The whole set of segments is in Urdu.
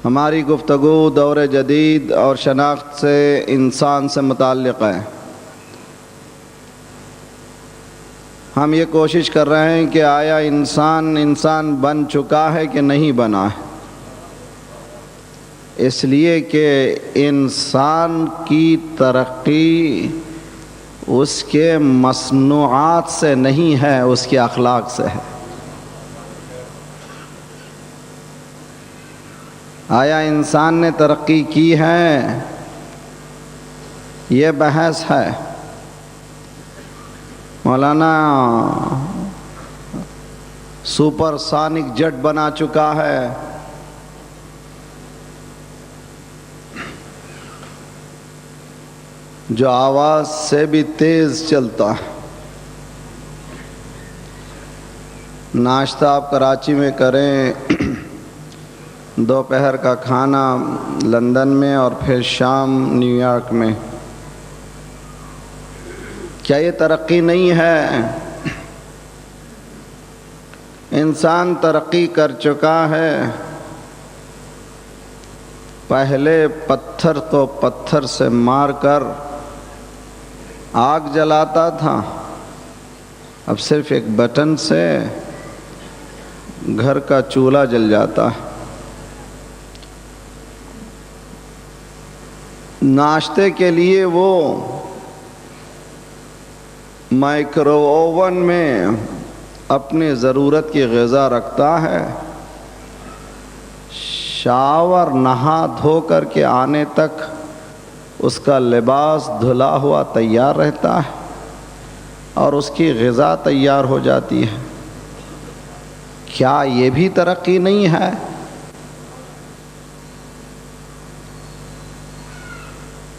ہماری گفتگو دور جدید اور شناخت سے انسان سے متعلق ہے۔ ہم یہ کوشش کر رہے ہیں کہ آیا انسان بن چکا ہے کہ نہیں بنا ہے، اس لیے کہ انسان کی ترقی اس کے مصنوعات سے نہیں ہے، اس کے اخلاق سے ہے۔ آیا انسان نے ترقی کی ہے؟ یہ بحث ہے۔ مولانا سپر سونک جٹ بنا چکا ہے، جو آواز سے بھی تیز چلتا ہے۔ ناشتہ آپ کراچی میں کریں، دوپہر کا کھانا لندن میں اور پھر شام نیو یارک میں، کیا یہ ترقی نہیں ہے؟ انسان ترقی کر چکا ہے۔ پہلے پتھر کو پتھر سے مار کر آگ جلاتا تھا، اب صرف ایک بٹن سے گھر کا چولہا جل جاتا ہے۔ ناشتے کے لیے وہ مائکرو اوون میں اپنی ضرورت کی غذا رکھتا ہے، شاور نہا دھو کر کے آنے تک اس کا لباس دھلا ہوا تیار رہتا ہے اور اس کی غذا تیار ہو جاتی ہے۔ کیا یہ بھی ترقی نہیں ہے؟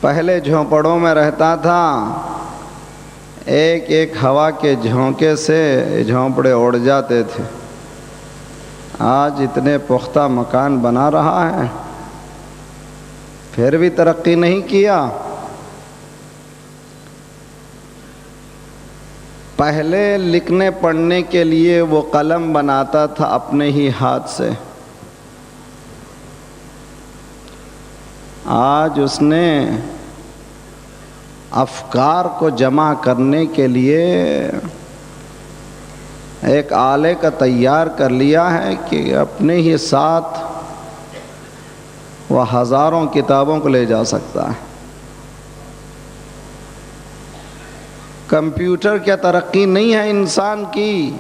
پہلے جھونپڑوں میں رہتا تھا، ایک ایک ہوا کے جھونکے سے جھونپڑے اڑ جاتے تھے۔ آج اتنے پختہ مکان بنا رہا ہے، پھر بھی ترقی نہیں کیا۔ پہلے لکھنے پڑھنے کے لیے وہ قلم بناتا تھا اپنے ہی ہاتھ سے، آج اس نے افکار کو جمع کرنے کے لیے ایک آلے کا تیار کر لیا ہے کہ اپنے ہی ساتھ وہ ہزاروں کتابوں کو لے جا سکتا ہے۔ کمپیوٹر کیا ترقی نہیں ہے انسان کی؟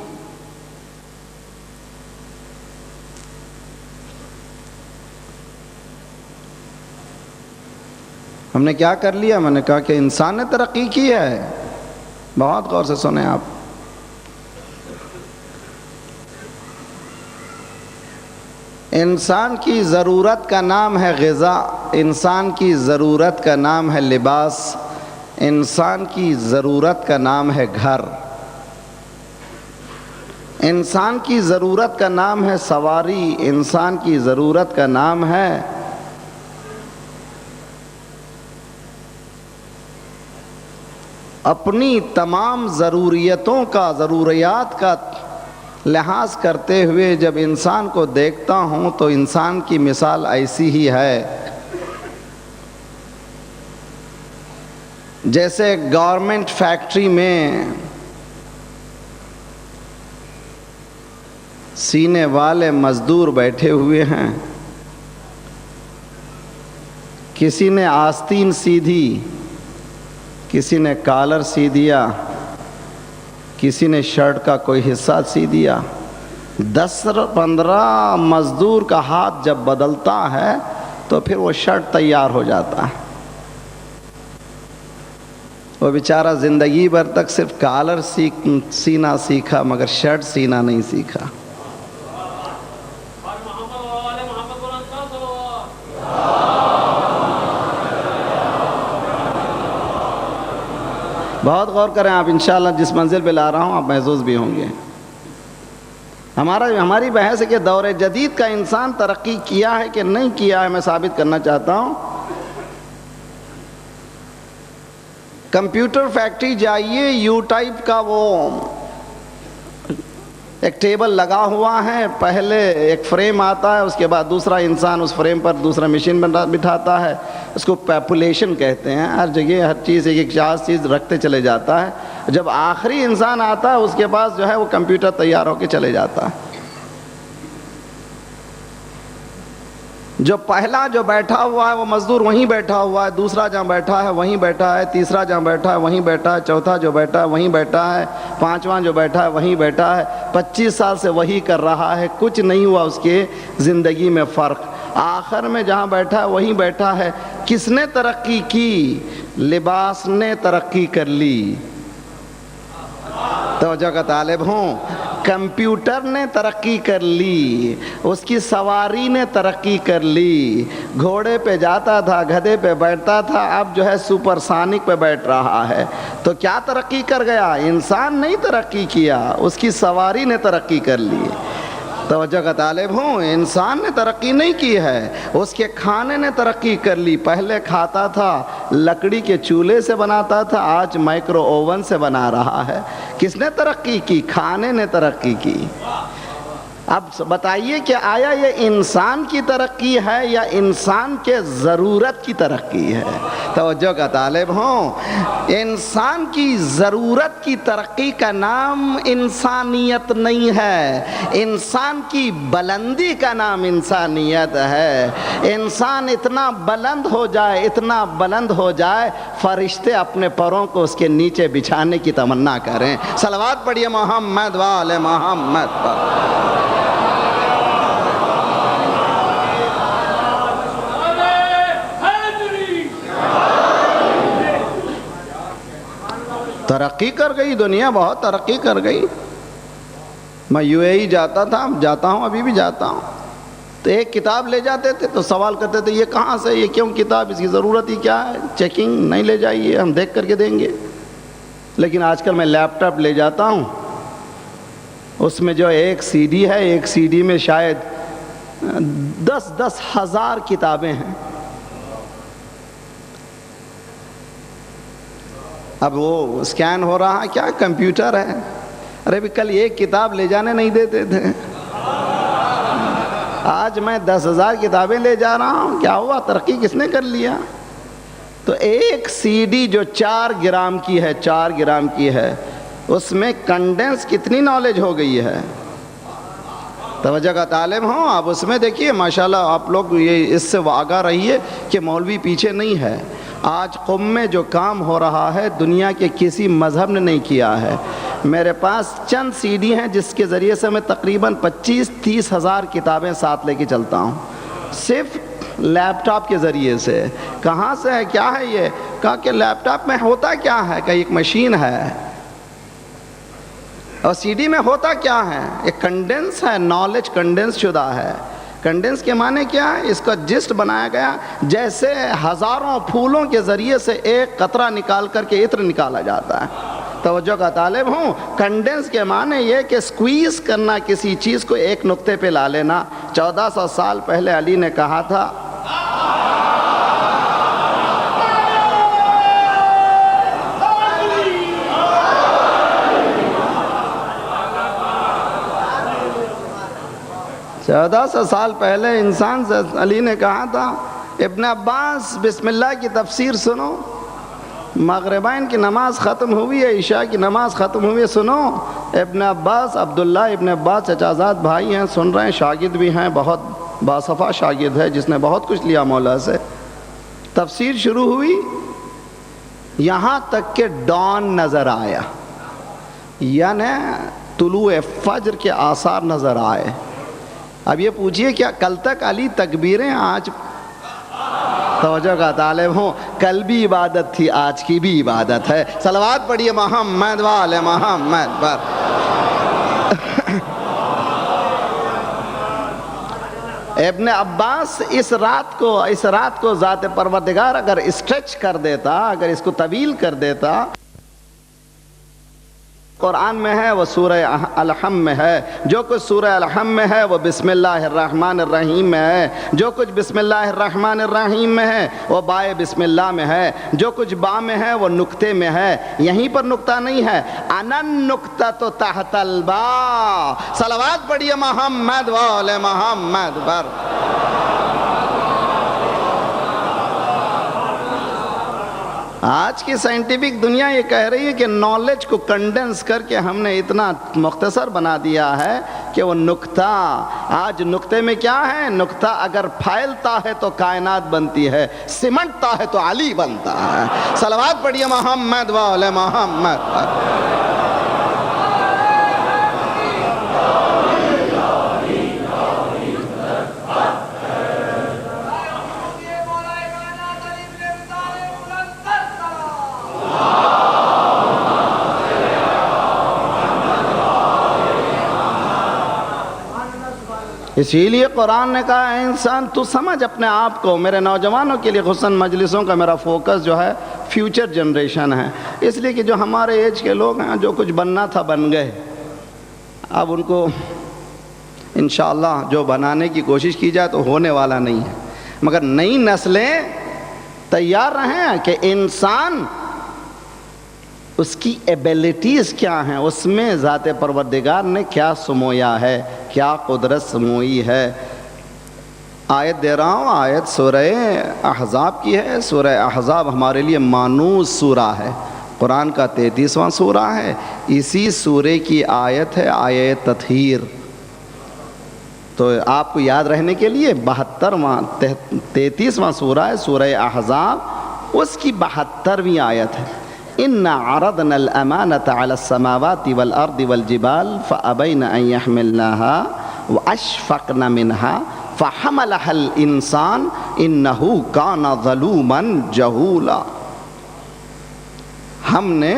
ہم نے کیا کر لیا؟ میں نے کہا کہ انسان نے ترقی کی ہے۔ بہت غور سے سنیں آپ۔ انسان کی ضرورت کا نام ہے غذا، انسان کی ضرورت کا نام ہے لباس، انسان کی ضرورت کا نام ہے گھر، انسان کی ضرورت کا نام ہے سواری، انسان کی ضرورت کا نام ہے اپنی تمام ضروریات کا لحاظ کرتے ہوئے جب انسان کو دیکھتا ہوں تو انسان کی مثال ایسی ہی ہے جیسے گورنمنٹ فیکٹری میں سینے والے مزدور بیٹھے ہوئے ہیں، کسی نے آستین سیدھی، کسی نے کالر سی دیا، کسی نے شرٹ کا کوئی حصہ سی دیا۔ 10-15 مزدور کا ہاتھ جب بدلتا ہے تو پھر وہ شرٹ تیار ہو جاتا ہے۔ وہ بیچارہ زندگی بھر تک صرف کالر سینا سیکھا مگر شرٹ سینا نہیں سیکھا۔ بہت غور کریں آپ، انشاءاللہ جس منزل پہ لا رہا ہوں آپ محظوظ بھی ہوں گے۔ ہماری بحث ہے کہ دور جدید کا انسان ترقی کیا ہے کہ نہیں کیا ہے، میں ثابت کرنا چاہتا ہوں۔ کمپیوٹر فیکٹری جائیے، یو ٹائپ کا وہ ایک ٹیبل لگا ہوا ہے، پہلے ایک فریم آتا ہے، اس کے بعد دوسرا انسان اس فریم پر دوسرا مشین بٹھاتا ہے، اس کو پیپولیشن کہتے ہیں، ہر جگہ ہر چیز ایک چیز رکھتے چلے جاتا ہے، جب آخری انسان آتا ہے اس کے پاس جو ہے وہ کمپیوٹر تیار ہو کے چلے جاتا ہے۔ جو پہلا جو بیٹھا ہوا ہے وہ مزدور وہیں بیٹھا ہوا ہے، دوسرا جہاں بیٹھا ہے وہیں بیٹھا ہے، تیسرا جہاں بیٹھا ہے وہیں بیٹھا ہے، چوتھا جو بیٹھا ہے وہیں بیٹھا ہے، پانچواں جو بیٹھا ہے وہیں بیٹھا ہے، 25 سال سے وہی کر رہا ہے، کچھ نہیں ہوا اس کے زندگی میں فرق۔ آخر میں جہاں بیٹھا ہے وہیں بیٹھا ہے۔ کس نے ترقی کی؟ لباس نے ترقی کر لی۔ توجہ کا طالب ہوں، کمپیوٹر نے ترقی کر لی، اس کی سواری نے ترقی کر لی، گھوڑے پہ جاتا تھا، گدھے پہ بیٹھتا تھا، اب جو ہے سپر سانک پہ بیٹھ رہا ہے، تو کیا ترقی کر گیا؟ انسان نہیں ترقی کیا، اس کی سواری نے ترقی کر لی۔ توجہ کا طالب ہوں، انسان نے ترقی نہیں کی ہے، اس کے کھانے نے ترقی کر لی۔ پہلے کھاتا تھا لکڑی کے چولہے سے بناتا تھا، آج مائکرو اوون سے بنا رہا ہے۔ کس نے ترقی کی؟ کھانے نے ترقی کی۔ اب بتائیے کہ آیا یہ انسان کی ترقی ہے یا انسان کے ضرورت کی ترقی ہے؟ توجہ کا طالب ہوں، انسان کی ضرورت کی ترقی کا نام انسانیت نہیں ہے، انسان کی بلندی کا نام انسانیت ہے۔ انسان اتنا بلند ہو جائے، اتنا بلند ہو جائے، فرشتے اپنے پروں کو اس کے نیچے بچھانے کی تمنا کریں۔ صلوات پڑھیے محمد وآل محمد پر۔ ترقی کر گئی دنیا، بہت ترقی کر گئی۔ میں UAE جاتا تھا، جاتا ہوں، ابھی بھی جاتا ہوں، تو ایک کتاب لے جاتے تھے تو سوال کرتے تھے یہ کہاں سے، یہ کیوں کتاب، اس کی ضرورت ہی کیا ہے، چیکنگ نہیں لے جائیے، ہم دیکھ کر کے دیں گے۔ لیکن آج کل میں لیپ ٹاپ لے جاتا ہوں، اس میں جو ایک CD ہے، ایک CD میں شاید 10 ہزار کتابیں ہیں۔ اب وہ اسکین ہو رہا ہے، کیا کمپیوٹر ہے؟ ارے بھی کل ایک کتاب لے جانے نہیں دیتے تھے، آج میں 10,000 کتابیں لے جا رہا ہوں۔ کیا ہوا؟ ترقی کس نے کر لیا؟ تو ایک CD جو 4 گرام کی ہے، 4 گرام کی ہے، اس میں کنڈنس کتنی نالج ہو گئی ہے؟ توجہ کا طالب ہوں، آپ اس میں دیکھیے ماشاءاللہ، آپ لوگ یہ اس سے آگاہ رہیے کہ مولوی پیچھے نہیں ہے۔ آج قم میں جو کام ہو رہا ہے دنیا کے کسی مذہب نے نہیں کیا ہے۔ میرے پاس چند CD ہیں جس کے ذریعے سے میں تقریباً 25-30 ہزار کتابیں ساتھ لے کے چلتا ہوں، صرف لیپ ٹاپ کے ذریعے سے۔ کہاں سے ہے، کیا ہے یہ؟ کہا کہ لیپ ٹاپ میں ہوتا کیا ہے، کہ ایک مشین ہے، اور CD میں ہوتا کیا ہے، ایک کنڈنس ہے، نالج کنڈنس شدہ ہے۔ کنڈنس کے معنی کیا ہے؟ اس کا جسٹ بنایا گیا جیسے ہزاروں پھولوں کے ذریعے سے ایک قطرہ نکال کر کے عطر نکالا جاتا ہے۔ توجہ کا طالب ہوں، کنڈنس کے معنی یہ کہ سکویز کرنا کسی چیز کو ایک نقطے پہ لا لینا۔ 1400 سال پہلے علی نے کہا تھا، چودہ سو سال پہلے انسان سے علی نے کہا تھا، ابن عباس بسم اللہ کی تفسیر سنو، مغربین کی نماز ختم ہوئی ہے، عشاء کی نماز ختم ہوئی ہے، سنو۔ ابن عباس، عبداللہ ابن عباس چچازاد بھائی ہیں، سن رہے ہیں، شاگرد بھی ہیں، بہت باصفا شاگرد ہے جس نے بہت کچھ لیا مولا سے۔ تفسیر شروع ہوئی، یہاں تک کہ ڈان نظر آیا، یعنی طلوع فجر کے آثار نظر آئے۔ اب یہ پوچھئے کیا کل تک علی تکبیریں، آج؟ توجہ کا طالب ہوں، کل بھی عبادت تھی، آج کی بھی عبادت ہے۔ صلوات پڑھیے محمد وآل محمد پر۔ ابن عباس اس رات کو ذات پروردگار اگر اسٹریچ کر دیتا، اگر اس کو طویل کر دیتا، قرآن میں ہے وہ سورہ الحم میں ہے، جو کچھ سورہ الحم میں ہے وہ بسم اللہ الرحمن الرحیم میں ہے، جو کچھ بسم اللہ الرحمن الرحیم میں ہے وہ بائے بسم اللہ میں ہے، جو کچھ با میں ہے وہ نقطے میں ہے، یہیں پر نقطہ نہیں ہے، انا النقطۃ تحت البا۔ صلوات پڑھیے محمد وآل محمد پر۔ آج کی سائنٹیفک دنیا یہ کہہ رہی ہے کہ نالج کو کنڈنس کر کے ہم نے اتنا مختصر بنا دیا ہے کہ وہ نقطہ، آج نقطے میں کیا ہے؟ نقطہ اگر پھیلتا ہے تو کائنات بنتی ہے، سمٹتا ہے تو علی بنتا ہے۔ صلوات پڑھیے محمد وآل محمد۔ اسی لیے قرآن نے کہا اے انسان تو سمجھ اپنے آپ کو۔ میرے نوجوانوں کے لیے خصوصاً مجلسوں کا میرا فوکس جو ہے فیوچر جنریشن ہے، اس لیے کہ جو ہمارے ایج کے لوگ ہیں جو کچھ بننا تھا بن گئے، اب ان کو انشاءاللہ جو بنانے کی کوشش کی جائے تو ہونے والا نہیں ہے، مگر نئی نسلیں تیار رہیں کہ انسان اس کی ایبیلٹیز کیا ہیں، اس میں ذات پروردگار نے کیا سمویا ہے، کیا قدرت سموئی ہے۔ آیت دے رہا ہوں، آیت سورہ احزاب کی ہے۔ سورہ احزاب ہمارے لیے مانوس سورہ ہے، قرآن کا 33واں سورہ ہے، اسی سورے کی آیت ہے آیت تطہیر۔ تو آپ کو یاد رہنے کے لیے 33واں سورہ ہے سورہ احزاب، اس کی 72ویں آیت ہے۔ إِنَّا عَرَضْنَا الْأَمَانَةَ عَلَى السَّمَاوَاتِ وَالْأَرْضِ وَالْجِبَالِ فَأَبَيْنَ أَن يَحْمِلْنَاهَا وَأَشْفَقْنَ مِنْهَا فَحَمَلَهَا الْإِنسَانُ إِنَّهُ كَانَ ظَلُومًا جَهُولًا۔ ہم نے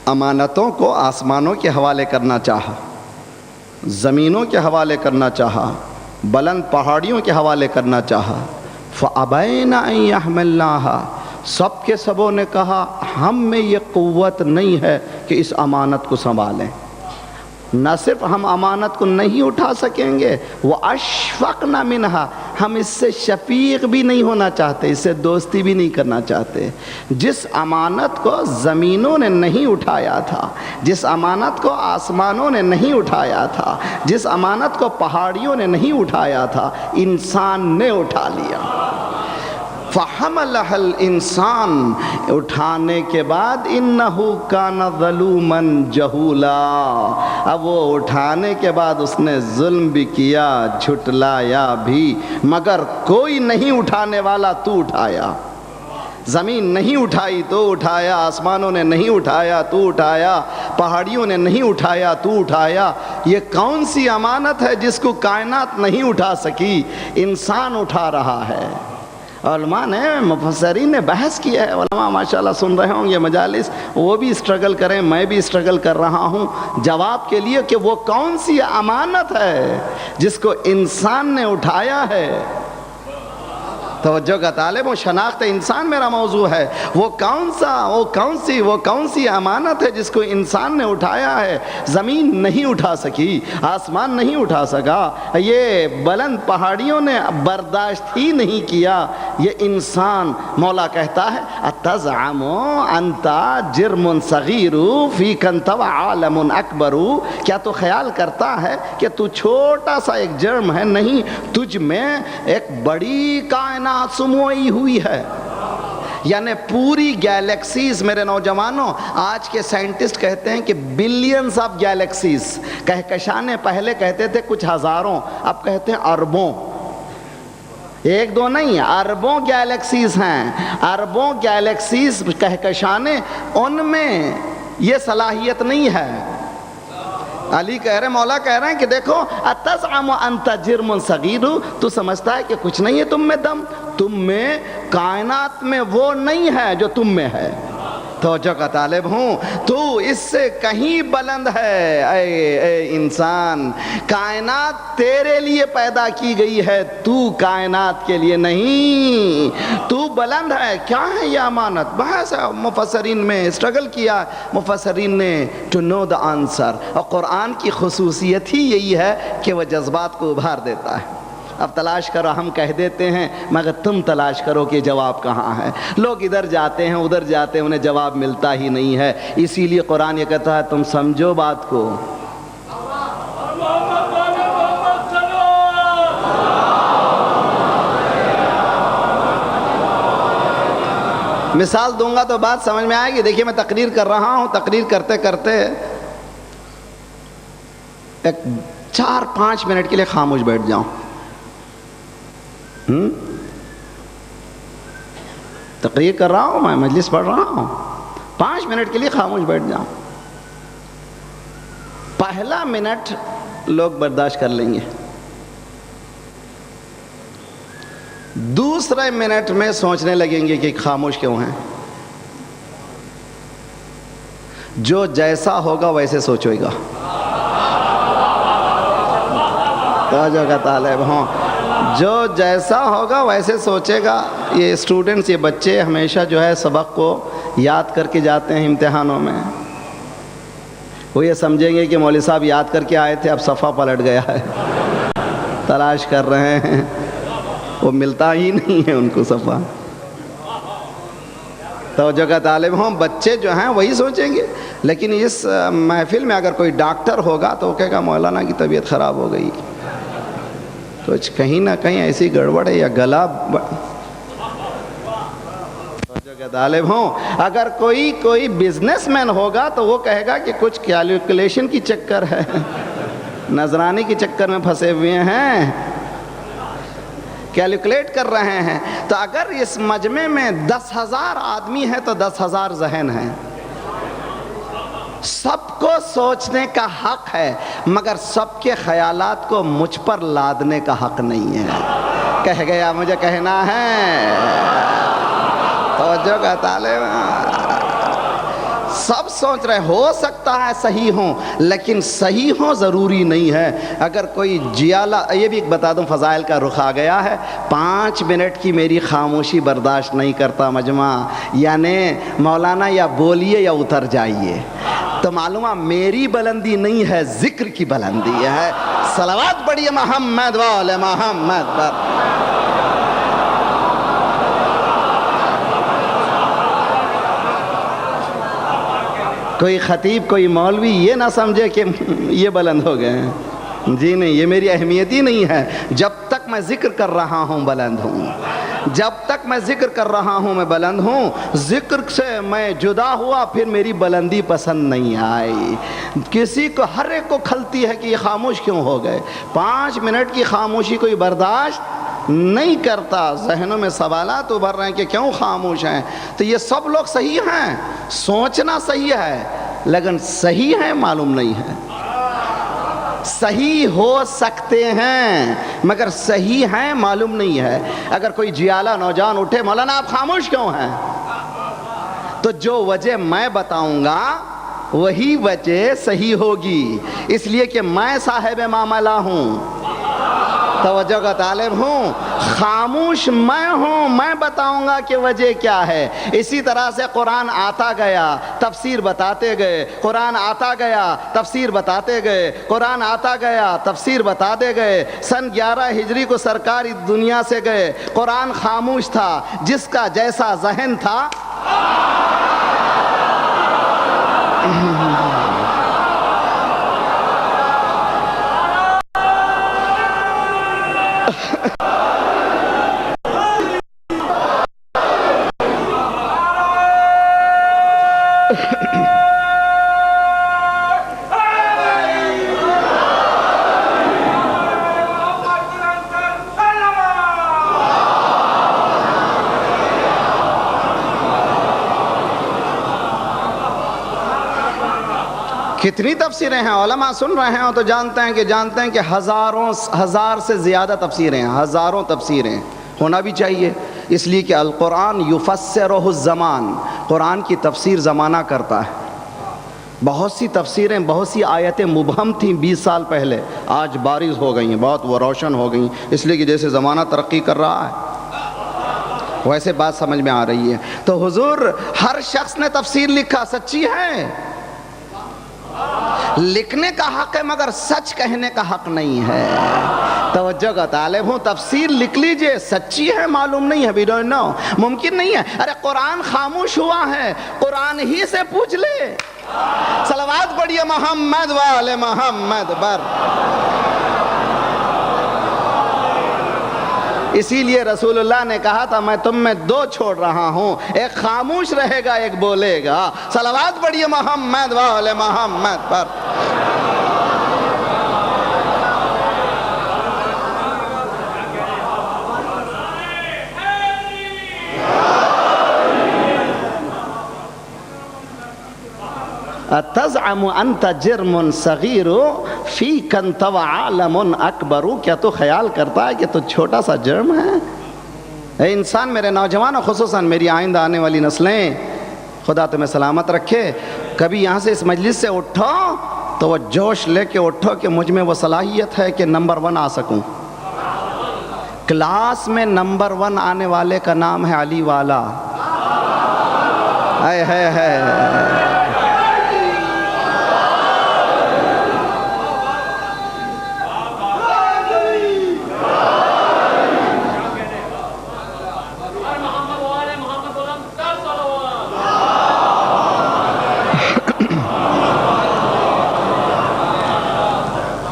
امانتوں کو آسمانوں کے حوالے کرنا چاہا، زمینوں کے حوالے کرنا چاہا، بلند پہاڑیوں کے حوالے کرنا چاہا۔ فَأَبَيْنَ أَن يَحْمِلْنَاهَا، سب کے سبوں نے کہا ہم میں یہ قوت نہیں ہے کہ اس امانت کو سنبھالیں۔ نہ صرف ہم امانت کو نہیں اٹھا سکیں گے، وَأَشْفَقْنَ مِنْهَا، ہم اس سے شفیق بھی نہیں ہونا چاہتے، اس سے دوستی بھی نہیں کرنا چاہتے۔ جس امانت کو زمینوں نے نہیں اٹھایا تھا، جس امانت کو آسمانوں نے نہیں اٹھایا تھا، جس امانت کو پہاڑیوں نے نہیں اٹھایا تھا، انسان نے اٹھا لیا۔ فَحَمَلَهَا الْإِنسَانُ، اٹھانے کے بعد إِنَّهُ كَانَ ظَلُومًا جَهُولًا، اب وہ اٹھانے کے بعد اس نے ظلم بھی کیا، جھٹلایا بھی، مگر کوئی نہیں اٹھانے والا، تو اٹھایا۔ زمین نہیں اٹھائی تو اٹھایا، آسمانوں نے نہیں اٹھایا تو اٹھایا، پہاڑیوں نے نہیں اٹھایا تو اٹھایا۔ یہ کون سی امانت ہے جس کو کائنات نہیں اٹھا سکی؟ انسان اٹھا رہا ہے۔ علماء نے، مفسرین نے بحث کیا ہے، علماء ماشاءاللہ سن رہے ہوں یہ مجالس، وہ بھی اسٹرگل کریں، میں بھی اسٹرگل کر رہا ہوں جواب کے لیے کہ وہ کون سی امانت ہے جس کو انسان نے اٹھایا ہے۔ توجہ کا طالب و شناخت انسان میرا موضوع ہے۔ وہ کون سی امانت ہے جس کو انسان نے اٹھایا ہے؟ زمین نہیں اٹھا سکی، آسمان نہیں اٹھا سکا، یہ بلند پہاڑیوں نے برداشت ہی نہیں کیا، یہ انسان۔ مولا کہتا ہے اتزعم انت جرم صغیر فیک انت عالم اکبر، کیا تو خیال کرتا ہے کہ تو چھوٹا سا ایک جرم ہے؟ نہیں، تجھ میں ایک بڑی کائنات سموئی ہوئی ہے۔ یعنی پوری گیلیکسیز، میرے نوجوانوں، آج کے سائنٹسٹ کہتے ہیں کہ بلینز آف گیلیکسیز، کہکشانے پہلے کہتے تھے کچھ ہزاروں، اب کہتے ہیں اربوں، ایک دو نہیں، اربوں گیلیکسیز ہیں، اربوں گیلیکسیز کہکشانے، ان میں یہ صلاحیت نہیں ہے۔ علی کہہ رہے، مولا کہہ رہے ہیں کہ دیکھو اتزعم انت جرم صغیر، تو سمجھتا ہے کہ کچھ نہیں ہے تم میں دم، تم میں، کائنات میں وہ نہیں ہے جو تم میں ہے۔ توجہ کا طالب ہوں، تو اس سے کہیں بلند ہے اے انسان۔ کائنات تیرے لیے پیدا کی گئی ہے، تو کائنات کے لیے نہیں۔ تو بلند ہے، کیا ہے یہ امانت؟ بحث ہے، مفسرین میں اسٹرگل کیا مفسرین نے ٹو نو دا آنسر، اور قرآن کی خصوصیت ہی یہی ہے کہ وہ جذبات کو ابھار دیتا ہے۔ اب تلاش کرو، ہم کہہ دیتے ہیں مگر تم تلاش کرو کہ جواب کہاں ہے۔ لوگ ادھر جاتے ہیں ادھر جاتے ہیں، انہیں جواب ملتا ہی نہیں ہے۔ اسی لیے قرآن یہ کہتا ہے تم سمجھو بات کو۔ مثال دوں گا تو بات سمجھ میں آئے گی۔ دیکھیے میں تقریر کر رہا ہوں، تقریر کرتے کرتے ایک 4-5 منٹ کے لیے خاموش بیٹھ جاؤں، تقریر کر رہا ہوں، میں مجلس پڑھ رہا ہوں، 5 منٹ کے لیے خاموش بیٹھ جاؤں۔ پہلا منٹ لوگ برداشت کر لیں گے، دوسرے منٹ میں سوچنے لگیں گے کہ خاموش کیوں ہیں۔ جو جیسا ہوگا ویسے سوچے گا۔ توجہ کا طالب ہوں، جو جیسا ہوگا ویسے سوچے گا۔ یہ اسٹوڈنٹس، یہ بچے ہمیشہ جو ہے سبق کو یاد کر کے جاتے ہیں امتحانوں میں۔ وہ یہ سمجھیں گے کہ مولوی صاحب یاد کر کے آئے تھے، اب صفحہ پلٹ گیا ہے، تلاش کر رہے ہیں، وہ ملتا ہی نہیں ہے ان کو صفحہ۔ توجہ کا طالب ہوں، بچے جو ہیں وہی سوچیں گے۔ لیکن اس محفل میں اگر کوئی ڈاکٹر ہوگا تو وہ کہے گا مولانا کی طبیعت خراب ہو گئی، کچھ کہیں نہ کہیں ایسی گڑبڑ ہے یا گلا۔ توجہ کا طالب ہوں، اگر کوئی بزنس مین ہوگا تو وہ کہے گا کہ کچھ کیلکولیشن کی چکر ہے، نذرانی کی چکر میں پھنسے ہوئے ہیں، کیلکولیٹ کر رہے ہیں۔ تو اگر اس مجمع میں 10,000 آدمی ہیں تو 10,000 ذہن ہیں، سب کو سوچنے کا حق ہے، مگر سب کے خیالات کو مجھ پر لادنے کا حق نہیں ہے۔ کہہ گیا مجھے کہنا ہے، توجہ کا طالب، سب سوچ رہے، ہو سکتا ہے صحیح ہوں لیکن صحیح ہوں ضروری نہیں ہے۔ اگر کوئی جیالہ، یہ بھی ایک بتا دوں، فضائل کا رخ آ گیا ہے، 5 منٹ کی میری خاموشی برداشت نہیں کرتا مجمع، یعنی مولانا یا بولیے یا اتر جائیے۔ تو معلومہ میری بلندی نہیں ہے، ذکر کی بلندی ہے۔ صلوات پڑھیے محمد وآل محمد پر۔ کوئی خطیب، کوئی مولوی یہ نہ سمجھے کہ یہ بلند ہو گئے ہیں، جی نہیں، یہ میری اہمیت ہی نہیں ہے۔ جب تک میں ذکر کر رہا ہوں بلند ہوں، جب تک میں ذکر کر رہا ہوں میں بلند ہوں۔ ذکر سے میں جدا ہوا پھر میری بلندی پسند نہیں آئی۔ کسی کو، ہر ایک کو کھلتی ہے کہ یہ خاموش کیوں ہو گئے۔ 5 منٹ کی خاموشی کوئی برداشت نہیں کرتا۔ ذہنوں میں سوالات ابھر رہے ہیں کہ کیوں خاموش ہیں۔ تو یہ سب لوگ صحیح ہیں، سوچنا صحیح ہے لیکن صحیح ہے معلوم نہیں ہے۔ صحیح ہو سکتے ہیں مگر صحیح ہیں معلوم نہیں ہے۔ اگر کوئی جیالہ نوجوان اٹھے، مولانا آپ خاموش کیوں ہیں، تو جو وجہ میں بتاؤں گا وہی وجہ صحیح ہوگی، اس لیے کہ میں صاحب معاملہ ہوں۔ توجہ کا طالب ہوں، خاموش میں ہوں، میں بتاؤں گا کہ وجہ کیا ہے۔ اسی طرح سے قرآن آتا گیا، تفسیر بتاتے گئے، قرآن آتا گیا، تفسیر بتاتے گئے، قرآن آتا گیا، تفسیر بتاتے گئے۔ سن 11 ہجری کو سرکار اس دنیا سے گئے، قرآن خاموش تھا، جس کا جیسا ذہن تھا۔ کتنی تفسیریں ہیں، علماء سن رہے ہیں تو جانتے ہیں کہ ہزار سے زیادہ تفسیریں ہیں، ہزاروں تفسیریں ہونا بھی چاہیے۔ اس لیے کہ القرآن یفسرہ الزمان، قرآن کی تفسیر زمانہ کرتا ہے۔ بہت سی تفسیریں، بہت سی آیتیں مبہم تھیں 20 سال پہلے، آج بارز ہو گئی ہیں، بہت وہ روشن ہو گئی، اس لیے کہ جیسے زمانہ ترقی کر رہا ہے ویسے بات سمجھ میں آ رہی ہے۔ تو حضور ہر شخص نے تفسیر لکھا، سچی ہے، لکھنے کا حق ہے مگر سچ کہنے کا حق نہیں ہے۔ توجہ کا طالب ہوں، تفسیر لکھ لیجئے، سچی ہے معلوم نہیں ہے، we don't know، ممکن نہیں ہے۔ ارے قرآن خاموش ہوا ہے، قرآن ہی سے پوچھ لے۔ صلوات پڑھیے محمد والے محمد پر۔ اسی لیے رسول اللہ نے کہا تھا میں تم میں دو چھوڑ رہا ہوں، ایک خاموش رہے گا، ایک بولے گا۔ صلوات پڑھیے محمد والے محمد پر۔ تزعم انت جرم صغیر فیک انت وعالم اکبر، کیا تو خیال کرتا ہے کہ تو چھوٹا سا جرم ہے؟ اے انسان، میرے نوجوان اور خصوصاً میری آئندہ آنے والی نسلیں، خدا تمہیں سلامت رکھے، کبھی یہاں سے اس مجلس سے اٹھو تو وہ جوش لے کے اٹھو کہ مجھ میں وہ صلاحیت ہے کہ نمبر 1 آ سکوں۔ کلاس میں نمبر 1 آنے والے کا نام ہے علی والا۔ ہے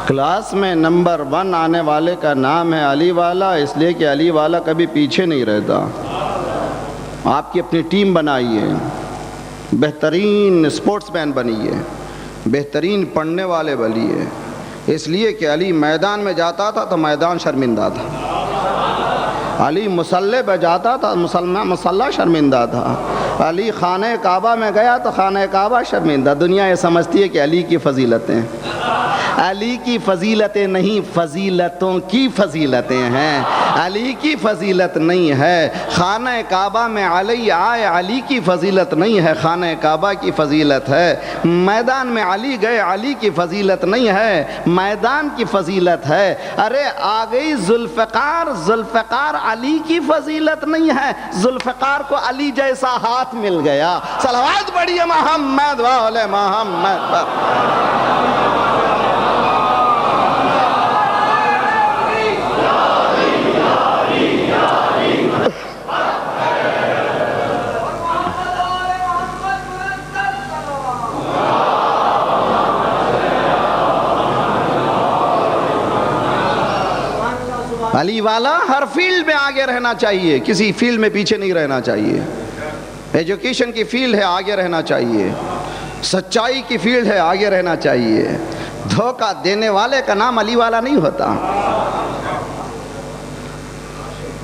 کلاس میں نمبر 1 آنے والے کا نام ہے علی والا، اس لیے کہ علی والا کبھی پیچھے نہیں رہتا۔ آپ کی اپنی ٹیم بنائیے، بہترین اسپورٹس مین بنیے، بہترین پڑھنے والے بنیے، اس لیے کہ علی میدان میں جاتا تھا تو میدان شرمندہ تھا، علی مصلی پہ جاتا تھا مصلی شرمندہ تھا، علی خانہ کعبہ میں گیا تو خانہ کعبہ شرمندہ۔ دنیا یہ سمجھتی ہے کہ علی کی فضیلتیں، علی کی فضیلتیں نہیں، فضیلتوں کی فضیلتیں ہیں، علی کی فضیلت نہیں ہے۔ خانہ کعبہ میں علی آئے، علی کی فضیلت نہیں ہے، خانہ کعبہ کی فضیلت ہے۔ میدان میں علی گئے، علی کی فضیلت نہیں ہے، میدان کی فضیلت ہے۔ ارے آ گئی ذوالفقار، ذوالفقار علی کی فضیلت نہیں ہے، ذوالفقار کو علی جیسا ہاتھ مل گیا۔ صلوات پڑھیے محمد والے محمد پر۔ علی والا ہر فیلڈ میں آگے رہنا چاہیے، کسی فیلڈ میں پیچھے نہیں رہنا چاہیے۔ ایجوکیشن کی فیلڈ ہے، آگے رہنا چاہیے، سچائی کی فیلڈ ہے، آگے رہنا چاہیے۔ دھوکہ دینے والے کا نام علی والا نہیں ہوتا،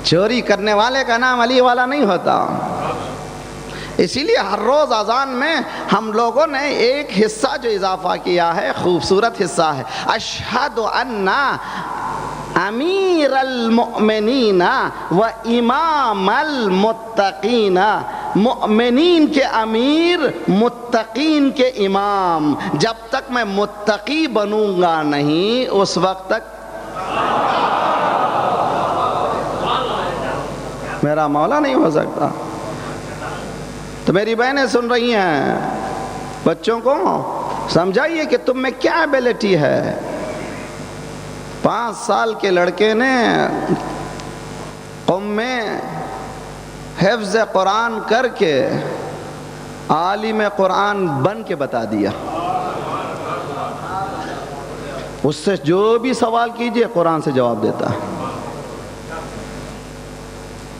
چوری کرنے والے کا نام علی والا نہیں ہوتا۔ اسی لیے ہر روز اذان میں ہم لوگوں نے ایک حصہ جو اضافہ کیا ہے، خوبصورت حصہ ہے، اشہد ان امیر المؤمنین و امام المتقین، مؤمنین کے امیر، متقین کے امام۔ جب تک میں متقی بنوں گا نہیں اس وقت تک میرا مولا نہیں ہو سکتا۔ تو میری بہنیں سن رہی ہیں، بچوں کو سمجھائیے کہ تم میں کیا ایبلٹی ہے۔ 5 سال کے لڑکے نے قوم میں حفظ قرآن کر کے عالم قرآن بن کے بتا دیا۔ اس سے جو بھی سوال کیجئے قرآن سے جواب دیتا ہے۔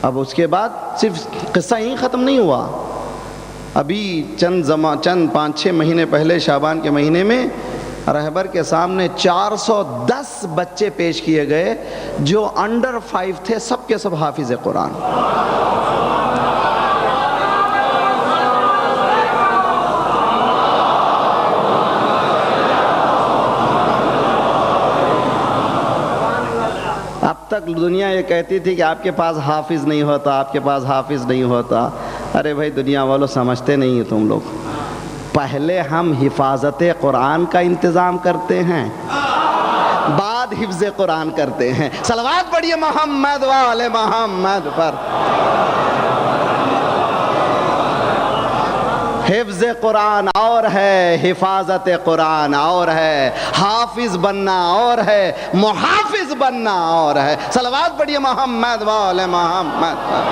اب اس کے بعد صرف قصہ ہی ختم نہیں ہوا، ابھی چند 5-6 مہینے پہلے شعبان کے مہینے میں رہبر کے سامنے 410 بچے پیش کیے گئے جو انڈر 5 تھے، سب کے سب حافظ قرآن۔ اب تک دنیا یہ کہتی تھی کہ آپ کے پاس حافظ نہیں ہوتا، آپ کے پاس حافظ نہیں ہوتا. ارے بھائی دنیا والوں سمجھتے نہیں ہیں تم لوگ. پہلے ہم حفاظت قرآن کا انتظام کرتے ہیں، بعد حفظ قرآن کرتے ہیں. صلوات پڑھیے محمد وآل محمد پر. حفظ قرآن اور ہے، حفاظت قرآن اور ہے، حافظ بننا اور ہے، محافظ بننا اور ہے. صلوات پڑھیے محمد وآل محمد پر.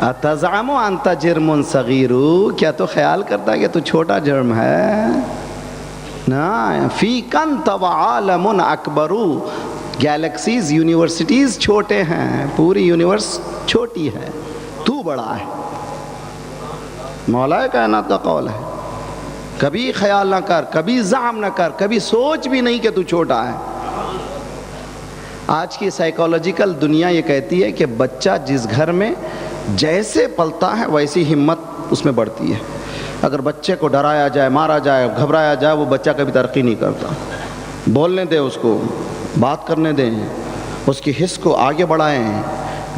اتزعم انت جرم صغیر، کیا تو خیال کرتا ہے کہ تو چھوٹا جرم ہے؟ نا فی کنت وعالم اکبر. گیلیکسیز، یونیورسٹیز چھوٹے ہیں، پوری یونیورس چھوٹی ہے، تو بڑا ہے. مولا کائنات کا قول ہے. کبھی خیال نہ کر، کبھی زعم نہ کر، کبھی سوچ بھی نہیں کہ تو چھوٹا ہے. آج کی سائیکالوجیکل دنیا یہ کہتی ہے کہ بچہ جس گھر میں جیسے پلتا ہے ویسی ہمت اس میں بڑھتی ہے. اگر بچے کو ڈرایا جائے، مارا جائے، گھبرایا جائے، وہ بچہ کبھی ترقی نہیں کرتا. بولنے دیں اس کو، بات کرنے دیں، اس کی حس کو آگے بڑھائیں،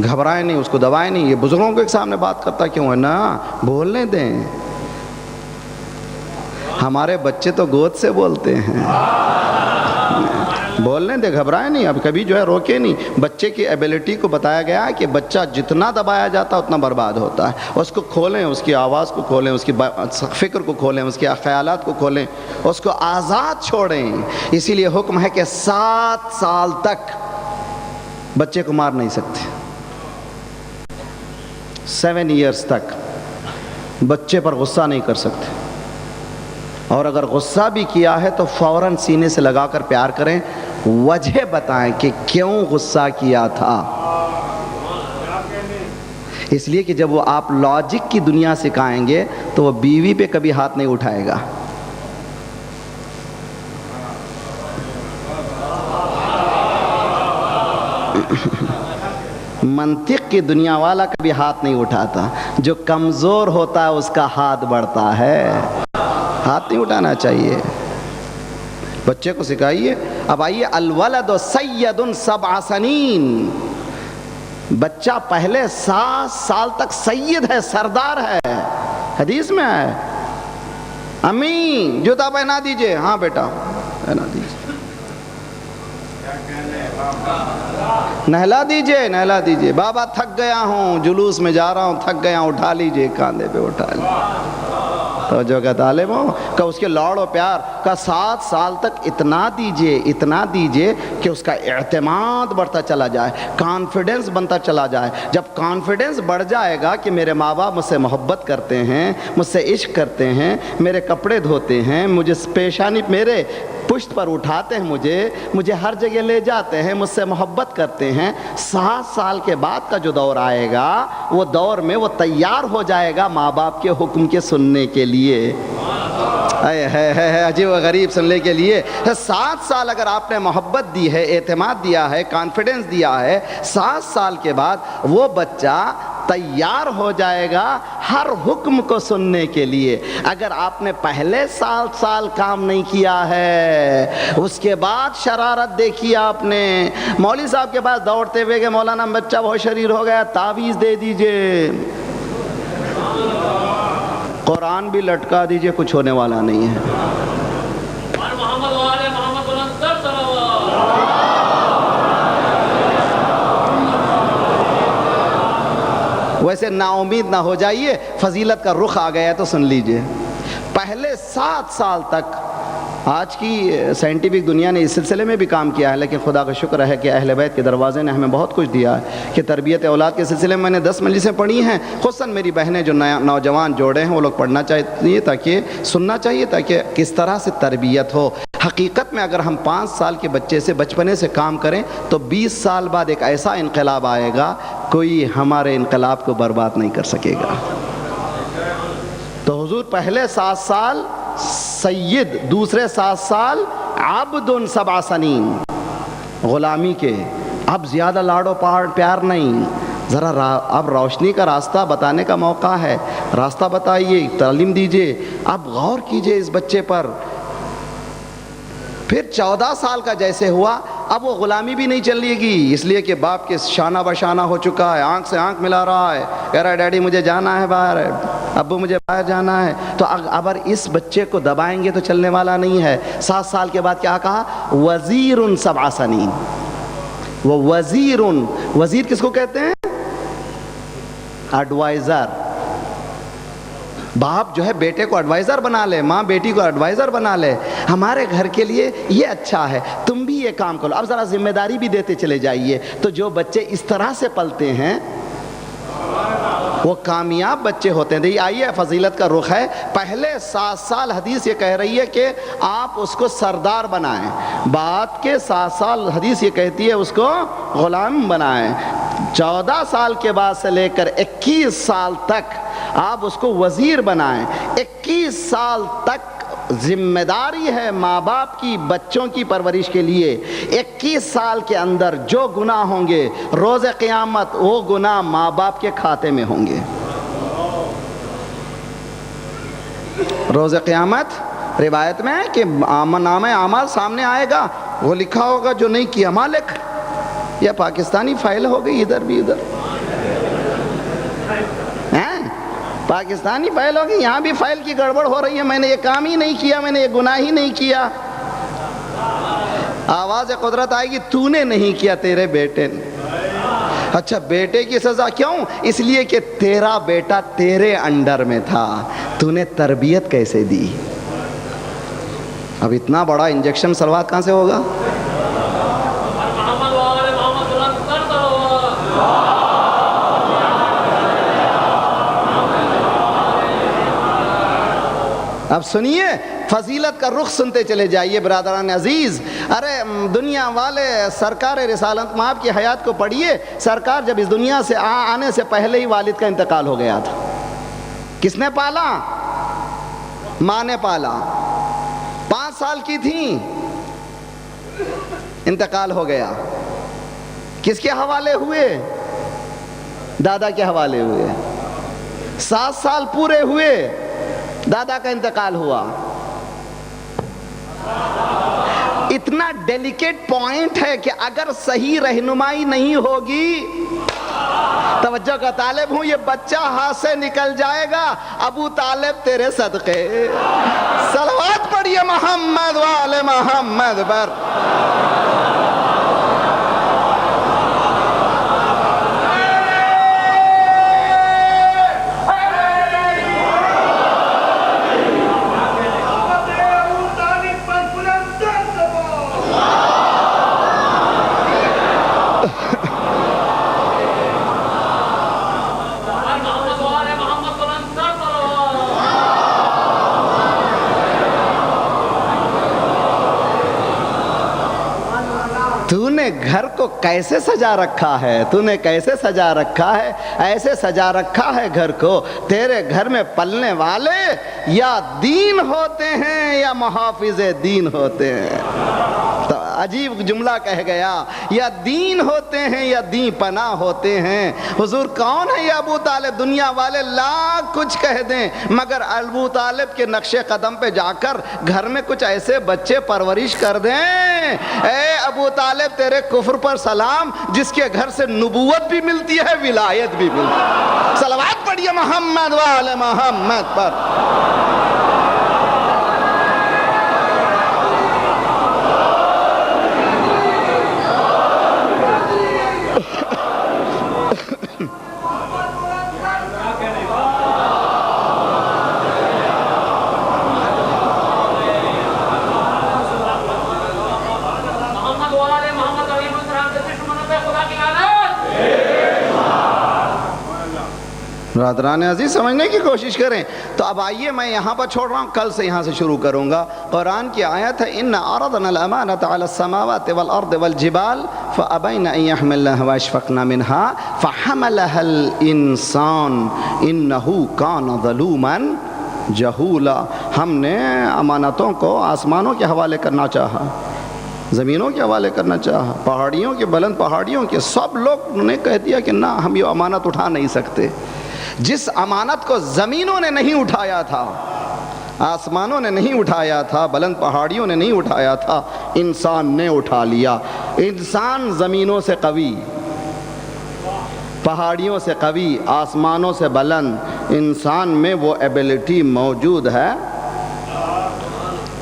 گھبرائیں نہیں، اس کو دبائیں نہیں. یہ بزرگوں کے سامنے بات کرتا کیوں ہے؟ نا بولنے دیں. ہمارے بچے تو گود سے بولتے ہیں. بولنے دے، گھبرائے نہیں. اب کبھی جو ہے روکے نہیں. بچے کی ایبیلٹی کو بتایا گیا ہے کہ بچہ جتنا دبایا جاتا ہے اتنا برباد ہوتا ہے. اس کو کھولیں، اس کی آواز کو کھولیں، اس کی فکر کو کھولیں، اس کے خیالات کو کھولیں، اس کو آزاد چھوڑیں. اسی لیے حکم ہے کہ 7 سال تک بچے کو مار نہیں سکتے. 7 ایئرز تک بچے پر غصہ نہیں کر سکتے. اور اگر غصہ بھی کیا ہے تو فوراً سینے سے لگا کر پیار کریں. وجہ بتائیں کہ کیوں غصہ کیا تھا. اس لیے کہ جب وہ آپ لاجک کی دنیا سکھائیں گے تو وہ بیوی پہ کبھی ہاتھ نہیں اٹھائے گا. منطق کی دنیا والا کبھی ہاتھ نہیں اٹھاتا. جو کمزور ہوتا ہے اس کا ہاتھ بڑھتا ہے. ہاتھ نہیں اٹھانا چاہیے. بچے کو سکھائیے. اب آئیے، الولد سید 7 سنین. بچہ پہلے 7 سال تک سید ہے، سردار ہے. حدیث میں ہے. امی جوتا پہنا دیجئے. ہاں بیٹا پہنا دیجئے. نہلا دیجئے، نہلا دیجئے. بابا تھک گیا ہوں، جلوس میں جا رہا ہوں، تھک گیا ہوں، اٹھا لیجئے، کاندھے پہ اٹھا لیجئے. توجہ کا طالب ہو کہ اس کے لاڑ و پیار کا 7 سال تک اتنا دیجئے، اتنا دیجئے کہ اس کا اعتماد بڑھتا چلا جائے، کانفیڈنس بنتا چلا جائے. جب کانفیڈنس بڑھ جائے گا کہ میرے ماں باپ مجھ سے محبت کرتے ہیں، مجھ سے عشق کرتے ہیں، میرے کپڑے دھوتے ہیں، مجھے پیشانی میرے پشت پر اٹھاتے ہیں، مجھے ہر جگہ لے جاتے ہیں، مجھ سے محبت کرتے ہیں. 7 سال کے بعد کا جو دور آئے گا، وہ دور میں وہ تیار ہو جائے گا ماں باپ کے حکم کے سننے کے لیے. عجیب و غریب سننے کے لیے. 7 سال اگر آپ نے محبت دی ہے، اعتماد دیا ہے، کانفیڈنس دیا ہے، 7 سال کے بعد وہ بچہ تیار ہو جائے گا ہر حکم کو سننے کے لیے. اگر آپ نے پہلے 7 سال کام نہیں کیا ہے، اس کے بعد شرارت دیکھی آپ نے، مولوی صاحب کے پاس دوڑتے ہوئے کہ مولانا بچہ بہت شریر ہو گیا، تعویذ دے دیجئے، قرآن بھی لٹکا دیجئے، کچھ ہونے والا نہیں ہے. ویسے نا امید نہ ہو جائیے، فضیلت کا رخ آ گیا ہے تو سن لیجئے. پہلے 7 سال تک آج کی سائنٹیفک دنیا نے اس سلسلے میں بھی کام کیا ہے، لیکن خدا کا شکر ہے کہ اہل بیت کے دروازے نے ہمیں بہت کچھ دیا ہے کہ تربیت اولاد کے سلسلے میں نے 10 مجلسیں پڑھی ہیں. خصوصاً میری بہنیں جو نوجوان جوڑے ہیں وہ لوگ پڑھنا چاہیے، تاکہ سننا چاہیے، تاکہ کس طرح سے تربیت ہو. حقیقت میں اگر ہم 5 سال کے بچے سے بچپنے سے کام کریں تو 20 سال بعد ایک ایسا انقلاب آئے گا، کوئی ہمارے انقلاب کو برباد نہیں کر سکے گا. تو حضور پہلے 7 سال سید، دوسرے 7 سال عبد 7 سنین غلامی کے. اب زیادہ لاڑو پیار نہیں، ذرا اب روشنی کا راستہ بتانے کا موقع ہے. راستہ بتائیے، تعلیم دیجیے. اب غور کیجیے اس بچے پر. پھر 14 سال کا جیسے ہوا، اب وہ غلامی بھی نہیں چلے گی، اس لیے کہ باپ کے شانہ بشانہ ہو چکا ہے، آنکھ سے آنکھ ملا رہا ہے، کہہ رہا ہے ڈیڈی مجھے جانا ہے باہر، ابو مجھے باہر جانا ہے. تو اگر اس بچے کو دبائیں گے تو چلنے والا نہیں ہے. 7 سال کے بعد کیا کہا؟ وزیر 7 سنین. وہ وزیر کس کو کہتے ہیں؟ ایڈوائزر. باپ جو ہے بیٹے کو ایڈوائزر بنا لے، ماں بیٹی کو ایڈوائزر بنا لے. ہمارے گھر کے لیے یہ اچھا ہے، تم بھی یہ کام کرو. اب ذرا ذمہ داری بھی دیتے چلے جائیے. تو جو بچے اس طرح سے پلتے ہیں وہ کامیاب بچے ہوتے ہیں. آئیے فضیلت کا رخ ہے. پہلے 7 سال حدیث یہ کہہ رہی ہے کہ آپ اس کو سردار بنائیں. بعد کے 7 سال حدیث یہ کہتی ہے اس کو غلام بنائیں. 14 سال کے بعد سے لے کر 21 سال تک آپ اس کو وزیر بنائیں. 21 سال تک ذمہ داری ہے ماں باپ کی بچوں کی پرورش کے لیے. 21 سال کے اندر جو گناہ ہوں گے روز قیامت وہ گناہ ماں باپ کے کھاتے میں ہوں گے. روز قیامت روایت میں ہے کہ نامہ اعمال سامنے آئے گا، وہ لکھا ہوگا جو نہیں کیا مالک. یا پاکستانی فائل ہو گئی ادھر بھی، ادھر پاکستانی فائل ہوگی، یہاں بھی فائل کی گڑبڑ ہو رہی ہے. میں نے یہ کام ہی نہیں کیا، میں نے یہ گناہ ہی نہیں کیا. آواز قدرت آئے گی تو نے نہیں کیا، تیرے بیٹے نے. اچھا بیٹے کی سزا کیوں؟ اس لیے کہ تیرا بیٹا تیرے انڈر میں تھا، تو نے تربیت کیسے دی. اب اتنا بڑا انجیکشن سلوات کہاں سے ہوگا؟ اب سنیے فضیلت کا رخ سنتے چلے جائیے برادران عزیز. ارے دنیا والے سرکار رسالت مآب کی حیات کو پڑھیے. سرکار جب اس دنیا سے آنے سے پہلے ہی والد کا انتقال ہو گیا تھا. کس نے پالا؟ ماں نے پالا. 5 سال کی تھیں انتقال ہو گیا. کس کے حوالے ہوئے؟ دادا کے حوالے ہوئے. 7 سال پورے ہوئے، دادا کا انتقال ہوا. اتنا ڈیلیکیٹ پوائنٹ ہے کہ اگر صحیح رہنمائی نہیں ہوگی، توجہ کا طالب ہوں، یہ بچہ ہاتھ سے نکل جائے گا. ابو طالب تیرے صدقے. صلوات پڑھیے محمد وآل محمد پر. تو نے گھر کو کیسے سجا رکھا ہے، تو نے کیسے سجا رکھا ہے؟ ایسے سجا رکھا ہے گھر کو، تیرے گھر میں پلنے والے یا دین ہوتے ہیں یا محافظ دین ہوتے ہیں. تو عجیب جملہ کہہ گیا، یا دین ہوتے ہیں یا دین پناہ ہوتے ہیں. حضور کون ہے یہ ابو طالب؟ دنیا والے لاکھ کچھ کہہ دیں مگر ابو طالب کے نقش قدم پہ جا کر گھر میں کچھ ایسے بچے پرورش کر دیں. اے ابو طالب تیرے کفر پر سلام، جس کے گھر سے نبوت بھی ملتی ہے ولایت بھی ملتی ہے. صلوات پڑھیے محمد وآل محمد پر. برادران عزیز سمجھنے کی کوشش کریں. تو اب آئیے میں یہاں پر چھوڑ رہا ہوں، کل سے یہاں سے شروع کروں گا. قرآن کی آیت ہے اِنَّ عَرَضْنَا الْأَمَانَةَ عَلَى السَّمَاوَاتِ وَالْأَرْضِ وَالْجِبَالِ فَأَبَيْنَ أَن يَحْمِلْنَهَا وَأَشْفَقْنَ مِنْهَا فَحَمَلَهَا الْإِنسَانُ إِنَّهُ كَانَ ظَلُومًا جَهُولًا. ہم نے امانتوں کو آسمانوں کے حوالے کرنا چاہا، زمینوں کے حوالے کرنا چاہا، پہاڑیوں کے، بلند پہاڑیوں کے. سب لوگ نے کہہ دیا کہ نہ ہم یہ امانت اٹھا نہیں سکتے. جس امانت کو زمینوں نے نہیں اٹھایا تھا، آسمانوں نے نہیں اٹھایا تھا، بلند پہاڑیوں نے نہیں اٹھایا تھا، انسان نے اٹھا لیا۔ انسان زمینوں سے قوی، پہاڑیوں سے قوی، آسمانوں سے بلند، انسان میں وہ ایبلٹی موجود ہے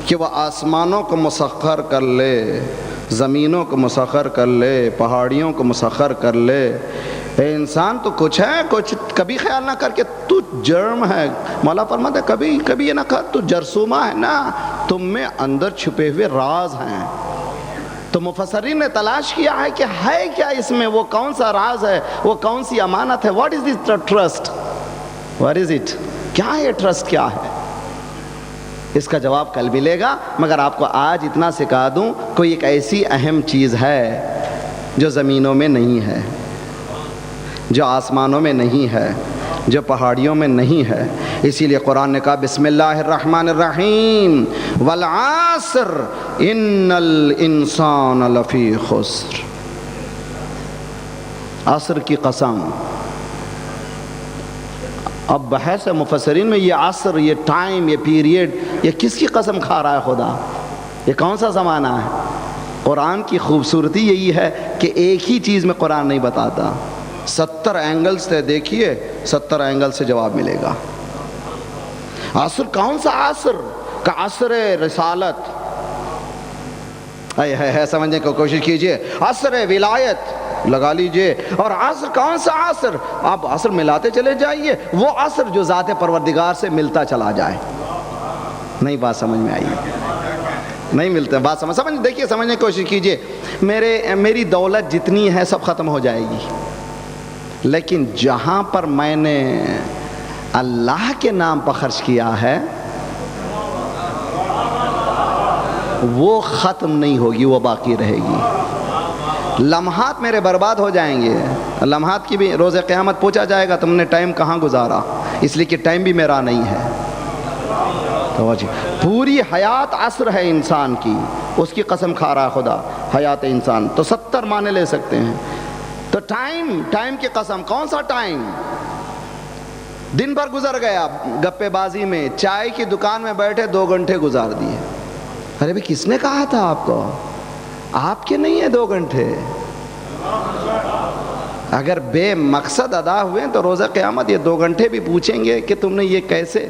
کہ وہ آسمانوں کو مسخر کر لے، زمینوں کو مسخر کر لے، پہاڑیوں کو مسخر کر لے۔ اے انسان تو کچھ ہے، کچھ کبھی خیال نہ کر کہ تو جرم ہے۔ مولا فرماتا ہے کبھی یہ نہ کر تو جرثومہ ہے نا، تم میں اندر چھپے ہوئے راز ہیں۔ تو مفسرین نے تلاش کیا ہے کہ ہے کیا اس میں، وہ کون سا راز ہے، وہ کون سی امانت ہے۔ What is this trust, what is it, کیا ہے ٹرسٹ، کیا ہے؟ اس کا جواب کل ملے گا، مگر آپ کو آج اتنا سکھا دوں، کوئی ایک ایسی اہم چیز ہے جو زمینوں میں نہیں ہے، جو آسمانوں میں نہیں ہے، جو پہاڑیوں میں نہیں ہے۔ اسی لیے قرآن نے کہا بسم اللہ الرحمن الرحیم والعصر ان الانسان لفی خسر، عصر کی قسم۔ اب بحث ہے مفسرین میں، یہ عصر، یہ ٹائم، یہ پیریڈ، یہ کس کی قسم کھا رہا ہے خدا؟ یہ کون سا زمانہ ہے؟ قرآن کی خوبصورتی یہی ہے کہ ایک ہی چیز میں قرآن نہیں بتاتا، 70 اینگل سے دیکھیے، 70 اینگل سے جواب ملے گا۔ عصر کون سا عصر؟ کا عصر رسالت، ہے سمجھنے کی کوشش کیجئے، عصر ولایت لگا لیجئے۔ اور عصر کون سا عصر؟ آپ عصر ملاتے چلے جائیے، وہ عصر جو ذات پروردگار سے ملتا چلا جائے۔ نہیں بات سمجھ میں آئی؟ نہیں ملتے بات سمجھ دیکھیے، سمجھنے کی کوشش کیجئے۔ میری دولت جتنی ہے سب ختم ہو جائے گی، لیکن جہاں پر میں نے اللہ کے نام پر خرچ کیا ہے وہ ختم نہیں ہوگی، وہ باقی رہے گی۔ لمحات میرے برباد ہو جائیں گے، لمحات کی بھی روز قیامت پوچھا جائے گا تم نے ٹائم کہاں گزارا، اس لیے کہ ٹائم بھی میرا نہیں ہے۔ تو پوری حیات عصر ہے انسان کی، اس کی قسم کھا رہا خدا، حیات انسان۔ تو 70 معنی لے سکتے ہیں۔ تو ٹائم کی قسم، کون سا ٹائم؟ دن بھر گزر گیا گپے بازی میں، چائے کی دکان میں بیٹھے 2 گھنٹے گزار دیے۔ ارے بھئی کس نے کہا تھا آپ کو؟ آپ کے نہیں ہے 2 گھنٹے۔ اگر بے مقصد ادا ہوئے تو روز قیامت یہ 2 گھنٹے بھی پوچھیں گے کہ تم نے یہ کیسے۔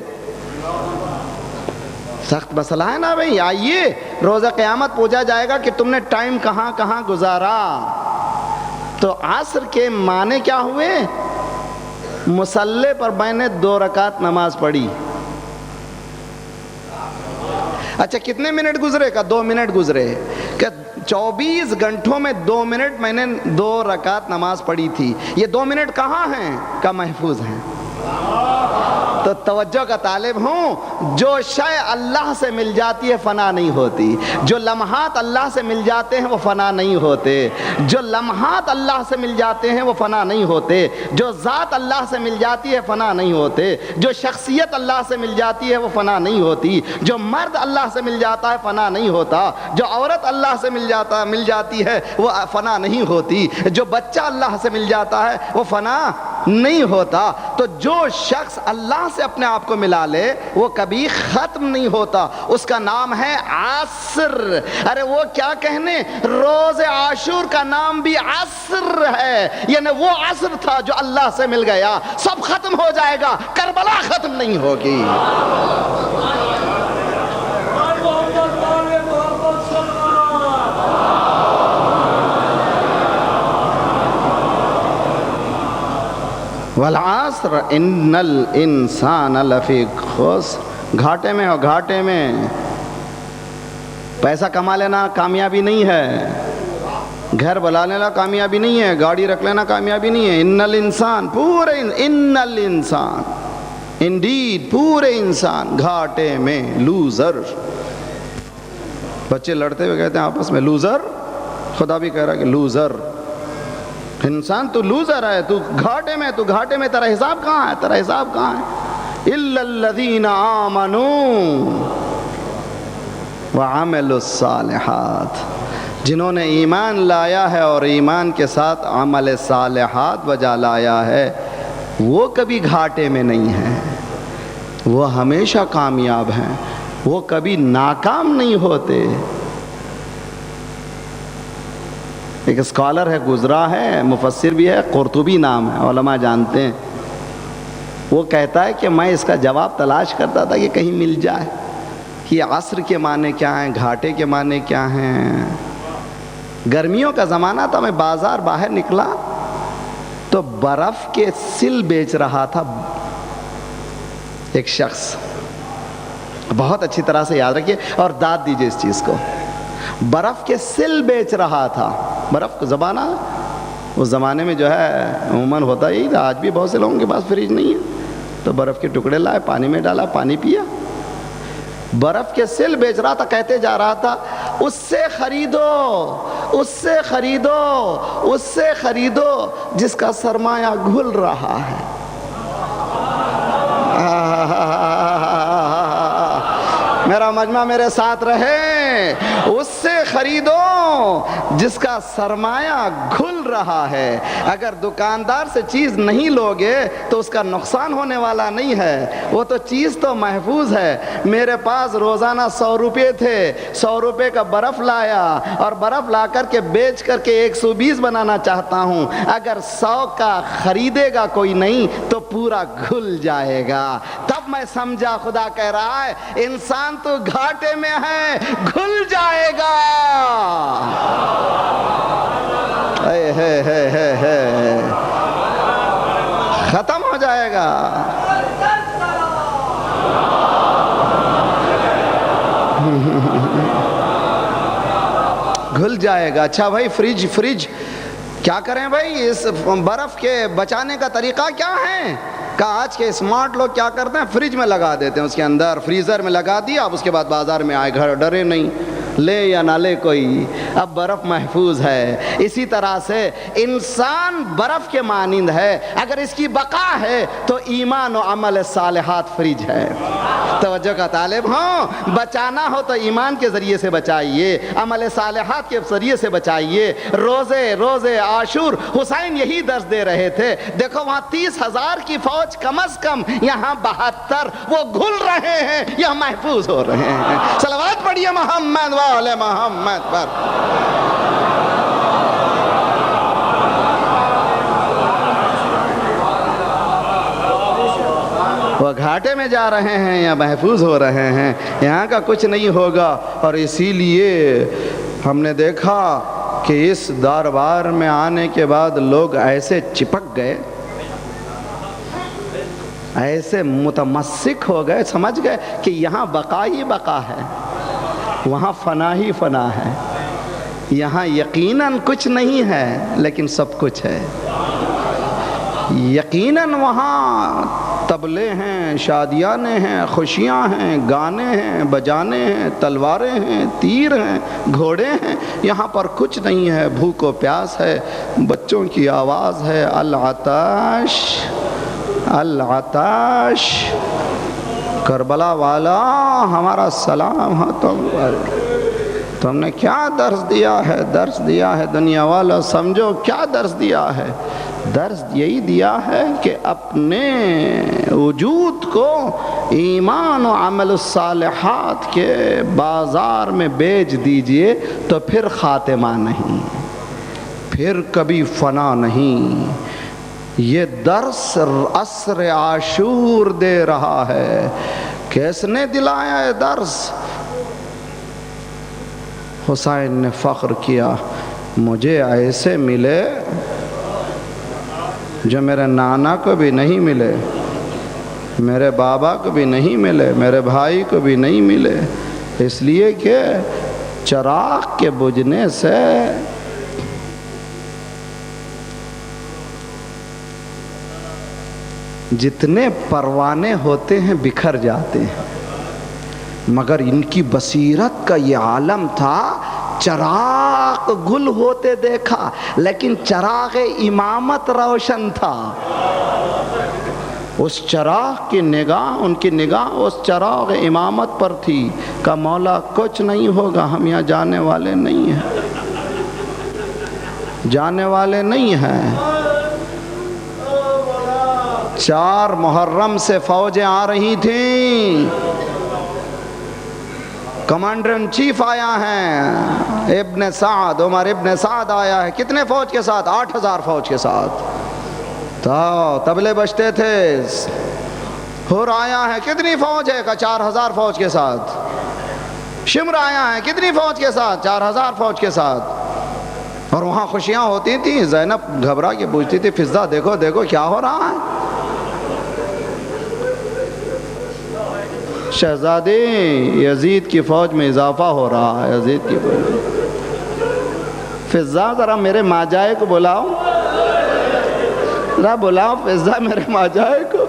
سخت مسئلہ ہے نا بھئی، آئیے روز قیامت پوچھا جائے گا کہ تم نے ٹائم کہاں کہاں گزارا۔ تو عصر کے معنی کیا ہوئے؟ مصلی پر میں نے 2 رکعت نماز پڑھی۔ اچھا کتنے منٹ گزرے؟ کا 2 منٹ گزرے۔ کہ 24 گھنٹوں میں 2 منٹ میں نے 2 رکعت نماز پڑھی تھی۔ یہ 2 منٹ کہاں ہیں؟ کا محفوظ ہیں۔ تو توجہ کا طالب ہوں، جو شے اللہ سے مل جاتی ہے فنا نہیں ہوتی، جو لمحات اللہ سے مل جاتے ہیں وہ فنا نہیں ہوتے، جو لمحات اللہ سے مل جاتے ہیں وہ فنا نہیں ہوتے، جو ذات اللہ سے مل جاتی ہے فنا نہیں ہوتے، جو شخصیت اللہ سے مل جاتی ہے وہ فنا نہیں ہوتی، جو مرد اللہ سے مل جاتا ہے فنا نہیں ہوتا، جو عورت اللہ سے مل جاتی ہے وہ فنا نہیں ہوتی، جو بچہ اللہ سے مل جاتا ہے وہ فنا نہیں ہوتا۔ تو جو شخص اللہ سے اپنے آپ کو ملا لے وہ کبھی ختم نہیں ہوتا، اس کا نام ہے عصر۔ ارے وہ کیا کہنے، روز عاشور کا نام بھی عصر ہے، یعنی وہ عصر تھا جو اللہ سے مل گیا۔ سب ختم ہو جائے گا، کربلا ختم نہیں ہوگی۔ والعصر ان الانسان لفی خسر، گھاٹے میں ہو، گھاٹے میں۔ پیسہ کما لینا کامیابی نہیں ہے، گھر بنا لینا کامیابی نہیں ہے، گاڑی رکھ لینا کامیابی نہیں ہے۔ ان الانسان، پورے ان الانسان، انڈیڈ پورے انسان گھاٹے میں، لوزر۔ بچے لڑتے ہوئے کہتے ہیں آپس میں لوزر، خدا بھی کہہ رہا ہے کہ لوزر، انسان تو لوزر ہے، تو گھاٹے میں، تو گھاٹے میں، تیرا حساب کہاں ہے، تیرا حساب کہاں ہے؟ الا الذین آمنوا وعملوا الصالحات، جنہوں نے ایمان لایا ہے اور ایمان کے ساتھ عمل صالحات بجا لایا ہے، وہ کبھی گھاٹے میں نہیں ہیں، وہ ہمیشہ کامیاب ہیں، وہ کبھی ناکام نہیں ہوتے۔ ایک اسکالر ہے، گزرا ہے، مفسر بھی ہے، قرطبی نام ہے، علماء جانتے ہیں، وہ کہتا ہے کہ میں اس کا جواب تلاش کرتا تھا کہ کہیں مل جائے کہ عصر کے معنی کیا ہیں، گھاٹے کے معنی کیا ہیں۔ گرمیوں کا زمانہ تھا، میں بازار باہر نکلا تو برف کے سل بیچ رہا تھا ایک شخص، بہت اچھی طرح سے یاد رکھیے اور داد دیجئے اس چیز کو، برف کے سل بیچ رہا تھا۔ برف کا زمانہ اس زمانے میں جو ہے عموماً ہوتا ہی تھا، آج بھی بہت سے لوگوں کے پاس فریج نہیں ہے، تو برف کے ٹکڑے لائے، پانی میں ڈالا، پانی پیا۔ برف کے سل بیچ رہا تھا، کہتے جا رہا تھا اس سے خریدو، اس سے خریدو، اس سے خریدو جس کا سرمایہ گھل رہا ہے۔ میرا مجمع میرے ساتھ رہے، اس سے خریدو جس کا سرمایہ گھل رہا ہے۔ اگر دکاندار سے چیز نہیں لوگے تو اس کا نقصان ہونے والا نہیں ہے، وہ تو چیز تو محفوظ ہے۔ میرے پاس روزانہ 100 روپے تھے، 100 روپے کا برف لایا اور برف لا کر کے بیچ کر کے 120 بنانا چاہتا ہوں۔ اگر 100 کا خریدے گا کوئی نہیں تو پورا گھل جائے گا۔ تب میں سمجھا خدا کہہ رہا ہے انسان تو گھاٹے میں ہے، گھل جائے گا۔ ختم ہو جائے گا۔ گھل جائے گا۔ اچھا بھائی فریج کیا کریں بھائی، اس برف کے بچانے کا طریقہ کیا ہے؟ کہ آج کے اسمارٹ لوگ کیا کرتے ہیں، فریج میں لگا دیتے ہیں، اس کے اندر فریزر میں لگا دیا، اب اس کے بعد بازار میں آئے، گھر ڈرے نہیں، لے یا نہ لے کوئی، اب برف محفوظ ہے۔ اسی طرح سے انسان برف کے مانند ہے، اگر اس کی بقا ہے تو ایمان و عمل صالحات فریج ہے۔ توجہ کا طالب ہوں، بچانا ہو تو ایمان کے ذریعے سے بچائیے، عمل صالحات کے ذریعے سے بچائیے۔ روزے عاشور حسین یہی درس دے رہے تھے، دیکھو وہاں 30,000 کی فوج کم از کم، یہاں 72 وہ گھل رہے ہیں یا محفوظ ہو رہے ہیں۔ صلوات پڑھیے محمد وآل محمد پر۔ وہ گھاٹے میں جا رہے ہیں یا محفوظ ہو رہے ہیں، یہاں کا کچھ نہیں ہوگا۔ اور اسی لیے ہم نے دیکھا کہ اس دربار میں آنے کے بعد لوگ ایسے چپک گئے، ایسے متمسک ہو گئے، سمجھ گئے کہ یہاں بقا ہی بقا ہے، وہاں فنا ہی فنا ہے، یہاں یقیناً کچھ نہیں ہے لیکن سب کچھ ہے۔ یقیناً وہاں طبلے ہیں، شادیانے ہیں، خوشیاں ہیں، گانے ہیں، بجانے ہیں، تلواریں ہیں، تیر ہیں، گھوڑے ہیں، یہاں پر کچھ نہیں ہے۔ بھوک و پیاس ہے، بچوں کی آواز ہے، العطش العطش۔ کربلا والا ہمارا سلام ہے تم نے کیا درس دیا ہے، درس دیا ہے دنیا والا، سمجھو کیا درس دیا ہے۔ درس یہی دیا ہے کہ اپنے وجود کو ایمان و عمل الصالحات کے بازار میں بیچ دیجئے تو پھر خاتمہ نہیں، پھر کبھی فنا نہیں۔ یہ درس عصر عاشور دے رہا ہے۔ کس نے دلایا ہے درس؟ حسین نے فخر کیا، مجھے ایسے ملے جو میرے نانا کو بھی نہیں ملے، میرے بابا کو بھی نہیں ملے، میرے بھائی کو بھی نہیں ملے، اس لیے کہ چراغ کے بجھنے سے جتنے پروانے ہوتے ہیں بکھر جاتے ہیں، مگر ان کی بصیرت کا یہ عالم تھا، چراغ گل ہوتے دیکھا لیکن چراغ امامت روشن تھا۔ اس چراغ کی نگاہ، ان کی نگاہ اس چراغ امامت پر تھی کہ مولا کچھ نہیں ہوگا، ہم یہاں جانے والے نہیں ہیں، جانے والے نہیں ہیں۔ 4 محرم سے فوجیں آ رہی تھیں، کمانڈر ان چیف آیا ہے ابن سعد، عمر ابن سعد آیا ہے، کتنے فوج کے ساتھ؟ 8000 فوج کے ساتھ، تبلے بجتے تھے، حر آیا ہے، کتنی فوج ہے؟ کا 4000 فوج کے ساتھ، شمر آیا ہے، کتنی فوج کے ساتھ؟ 4000 فوج کے ساتھ، اور وہاں خوشیاں ہوتی تھیں۔ زینب گھبرا کے پوچھتی تھی فضہ دیکھو دیکھو کیا ہو رہا ہے؟ شہزادی یزید کی فوج میں اضافہ ہو رہا ہے، یزید کی فوج۔ فضہ ذرا میرے ماجائے کو بلاؤ، ذرا بلاؤ فضہ میرے ماجائے کو۔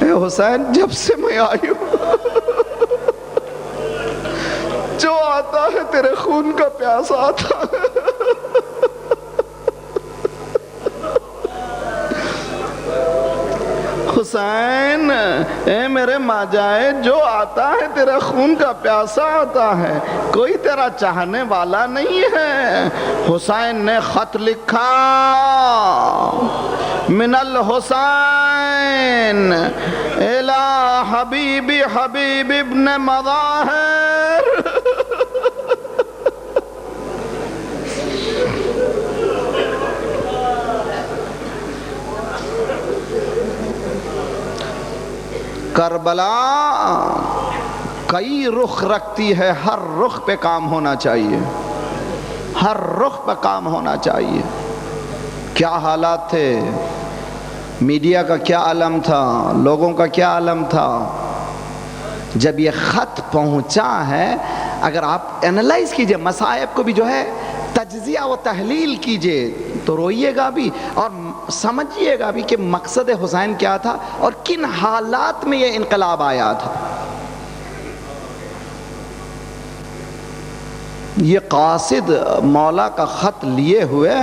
اے حسین جب سے میں آئی ہوں جو آتا ہے تیرے خون کا پیاسا آتا ہے۔ حسین اے میرے ماجائے جو آتا ہے تیرا خون کا پیاسا آتا ہے، کوئی تیرا چاہنے والا نہیں ہے۔ حسین نے خط لکھا، من الحسین الى حبیب حبیب ابن مظاہر۔ کربلا کئی رخ رکھتی ہے، ہر رخ پہ کام ہونا چاہیے، ہر رخ پہ کام ہونا چاہیے۔ کیا حالات تھے، میڈیا کا کیا عالم تھا، لوگوں کا کیا عالم تھا۔ جب یہ خط پہنچا ہے، اگر آپ اینالائز کیجئے مصائب کو بھی جو ہے تجزیہ و تحلیل کیجئے تو روئیے گا بھی اور سمجھیے گا بھی کہ مقصد حسین کیا تھا اور کن حالات میں یہ انقلاب آیا تھا۔ یہ قاصد مولا کا خط لیے ہوئے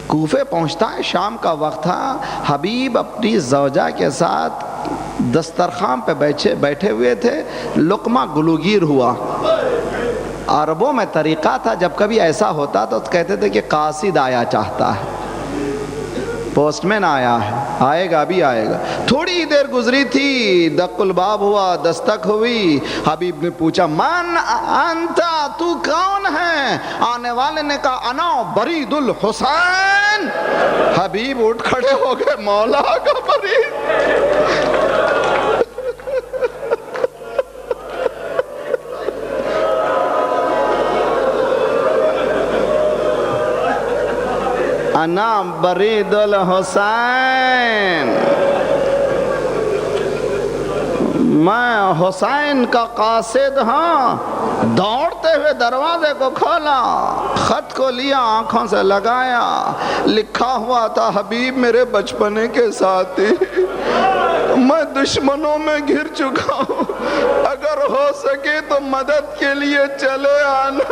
کوفے پہنچتا ہے، شام کا وقت تھا، حبیب اپنی زوجہ کے ساتھ دسترخوان پہ بیٹھے ہوئے تھے، لقمہ گلوگیر ہوا۔ عربوں میں طریقہ تھا جب کبھی ایسا ہوتا تو کہتے تھے کہ قاصد آیا چاہتا ہے، پوسٹ مین آیا ہے، آئے گا بھی آئے گا۔ تھوڑی دیر گزری تھی، دق الباب ہوا، دستک ہوئی، حبیب نے پوچھا من انتا، تو کون ہے؟ آنے والے نے کہا انا برید الحسین۔ حبیب اٹھ کھڑے ہو گئے، مولا کا برید۔ انا برید الحسین، میں حسین کا قاصد ہاں۔ دوڑتے ہوئے دروازے کو کھولا، خط کو لیا، آنکھوں سے لگایا، لکھا ہوا تھا حبیب میرے بچپنے کے ساتھی، میں دشمنوں میں گھر چکا ہوں، اگر ہو سکے تو مدد کے لیے چلے آنا۔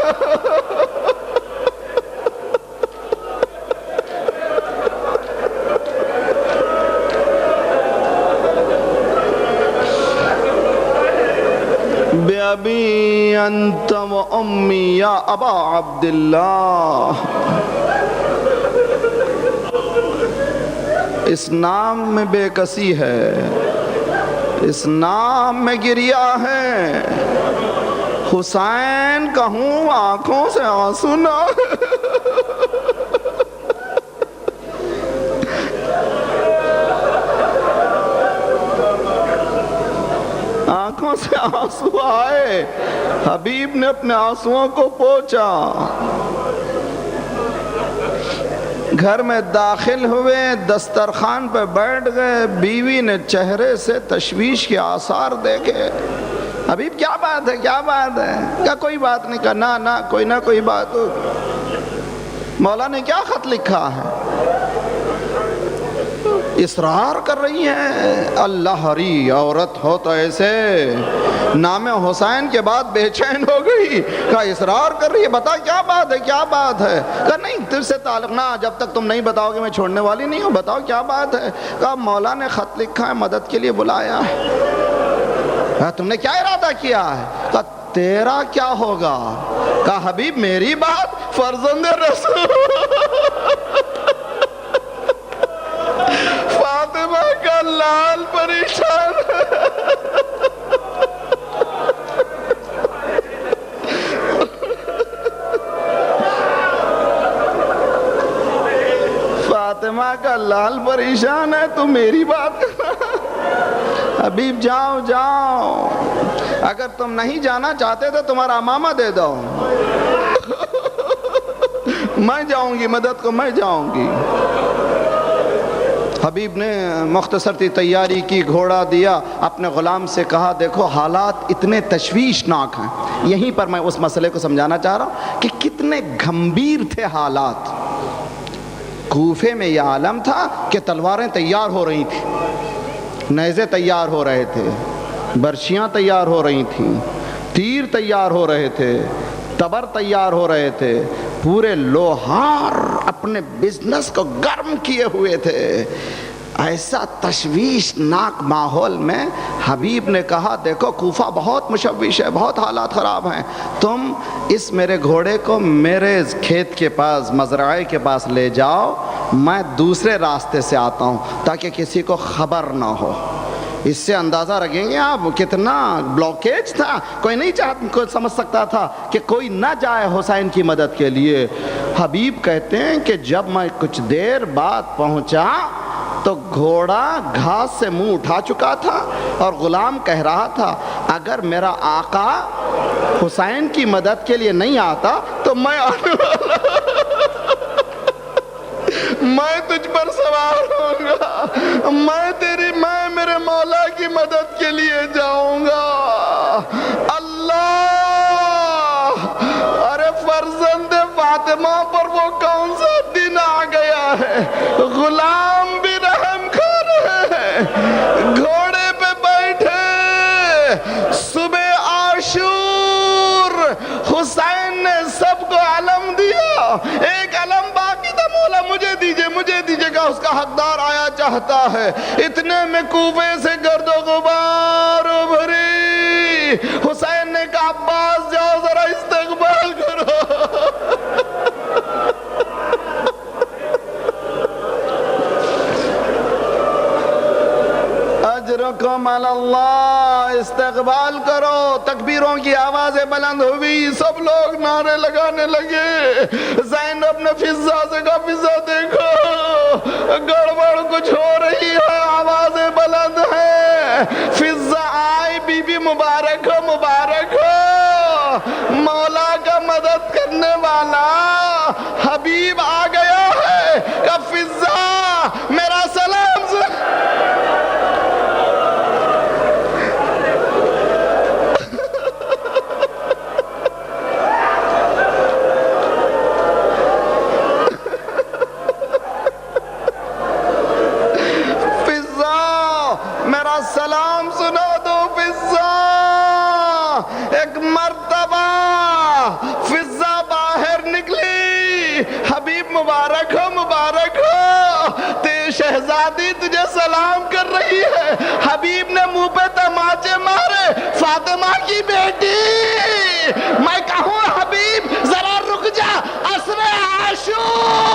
بِأَبِي أَنْتَ وَأُمِّي یا ابا عبداللہ۔ اس نام میں بے کسی ہے، اس نام میں گریہ ہے، حسین کہوں آنکھوں سے آنسو نہ۔ آنکھوں سے آنسو آئے، حبیب نے اپنے آنسوؤں کو پوچھا، گھر میں داخل ہوئے، دسترخوان پہ بیٹھ گئے، بیوی نے چہرے سے تشویش کے آثار دیکھے۔ حبیب کیا بات ہے، کیا بات ہے؟ کیا کوئی بات نہیں؟ کہا نہ کوئی نہ کوئی بات ہو۔ مولا نے کیا خط لکھا ہے؟ اصرار کر رہی ہیں، اللہ ہری عورت ہو تو ایسے، نام حسین کے بعد بے چین ہو گئی، کہا اصرار کر رہی ہے، بتا کیا بات ہے، کیا بات ہے؟ کہا نہیں تجھ سے تعلق نہ، جب تک تم نہیں بتاؤ گے میں چھوڑنے والی نہیں ہوں، بتاؤ کیا بات ہے؟ کہا مولا نے خط لکھا ہے، مدد کے لیے بلایا ہے۔ کہا تم نے کیا ارادہ کیا ہے؟ کہا تیرا کیا ہوگا؟ کہا حبیب میری بات، فرزند رسول لال پریشان فاطمہ کا لال پریشان ہے، تو میری بات کر۔ حبیب جاؤ جاؤ، اگر تم نہیں جانا چاہتے تو تمہارا امامہ دے دو، میں جاؤں گی، مدد کو میں جاؤں گی۔ حبیب نے مختصر سی تیاری کی، گھوڑا دیا، اپنے غلام سے کہا دیکھو حالات اتنے تشویشناک ہیں۔ یہیں پر میں اس مسئلے کو سمجھانا چاہ رہا ہوں کہ کتنے گھمبیر تھے حالات۔ کوفے میں یہ عالم تھا کہ تلواریں تیار ہو رہی تھیں، نیزے تیار ہو رہے تھے، برچیاں تیار ہو رہی تھیں، تیر تیار ہو رہے تھے، تبر تیار ہو رہے تھے، پورے لوہار اپنے بزنس کو گرم کیے ہوئے تھے۔ ایسا تشویشناک ماحول میں حبیب نے کہا دیکھو کوفہ بہت مشوش ہے، بہت حالات خراب ہیں، تم اس میرے گھوڑے کو میرے کھیت کے پاس، مزرعے کے پاس لے جاؤ، میں دوسرے راستے سے آتا ہوں تاکہ کسی کو خبر نہ ہو۔ اس سے اندازہ رکھیں گے آپ کتنا بلاکیج تھا، کوئی نہیں کوئی سمجھ سکتا تھا کہ کوئی نہ جائے حسین کی مدد کے لیے۔ حبیب کہتے ہیں کہ جب میں کچھ دیر بعد پہنچا تو گھوڑا گھاس سے منہ اٹھا چکا تھا اور غلام کہہ رہا تھا اگر میرا آقا حسین کی مدد کے لیے نہیں آتا تو میں آنے والا، میں تجھ پر سوار ہوں گا، میں میرے مولا کی مدد کے لیے جاؤں گا۔ اللہ، ارے فرزند فاطمہ پر وہ کون سا دن آ گیا ہے، غلام بھی رحم کھا رہے ہیں، گھوڑے پہ بیٹھے، صبح عاشور حسین نے سب کو علم دیا، ایک علم باقی تھا، مولا مجھے دیجئے کہ اس کا حقدار آیا چاہتا ہے۔ اتنے میں کوفے سے گرد و غبار ابھری، حسین نے کہا عباس جاؤ ذرا استقبال کرو۔ اجرکم علی اللہ، استقبال کرو۔ تکبیروں کی آوازیں بلند ہوئی، سب لوگ نعرے لگانے لگے۔ زینب نے فضہ سے کہا فضہ دیکھو گڑبڑ کچھ ہو رہی ہے، آوازیں بلند ہیں۔ فضہ آئی، بی بی مبارک ہو، مبارک ہو، مولا کا مدد کرنے والا حبیب آ گیا ہے۔ کہ فضہ میرا سلام سلام سنا دو فضہ۔ ایک مرتبہ فضہ باہر نکلی، حبیب مبارک ہو، مبارک ہو، تیری شہزادی تجھے سلام کر رہی ہے۔ حبیب نے منہ پہ تماچے مارے، فاطمہ کی بیٹی، میں کہوں حبیب ذرا رک جا، عصر عاشور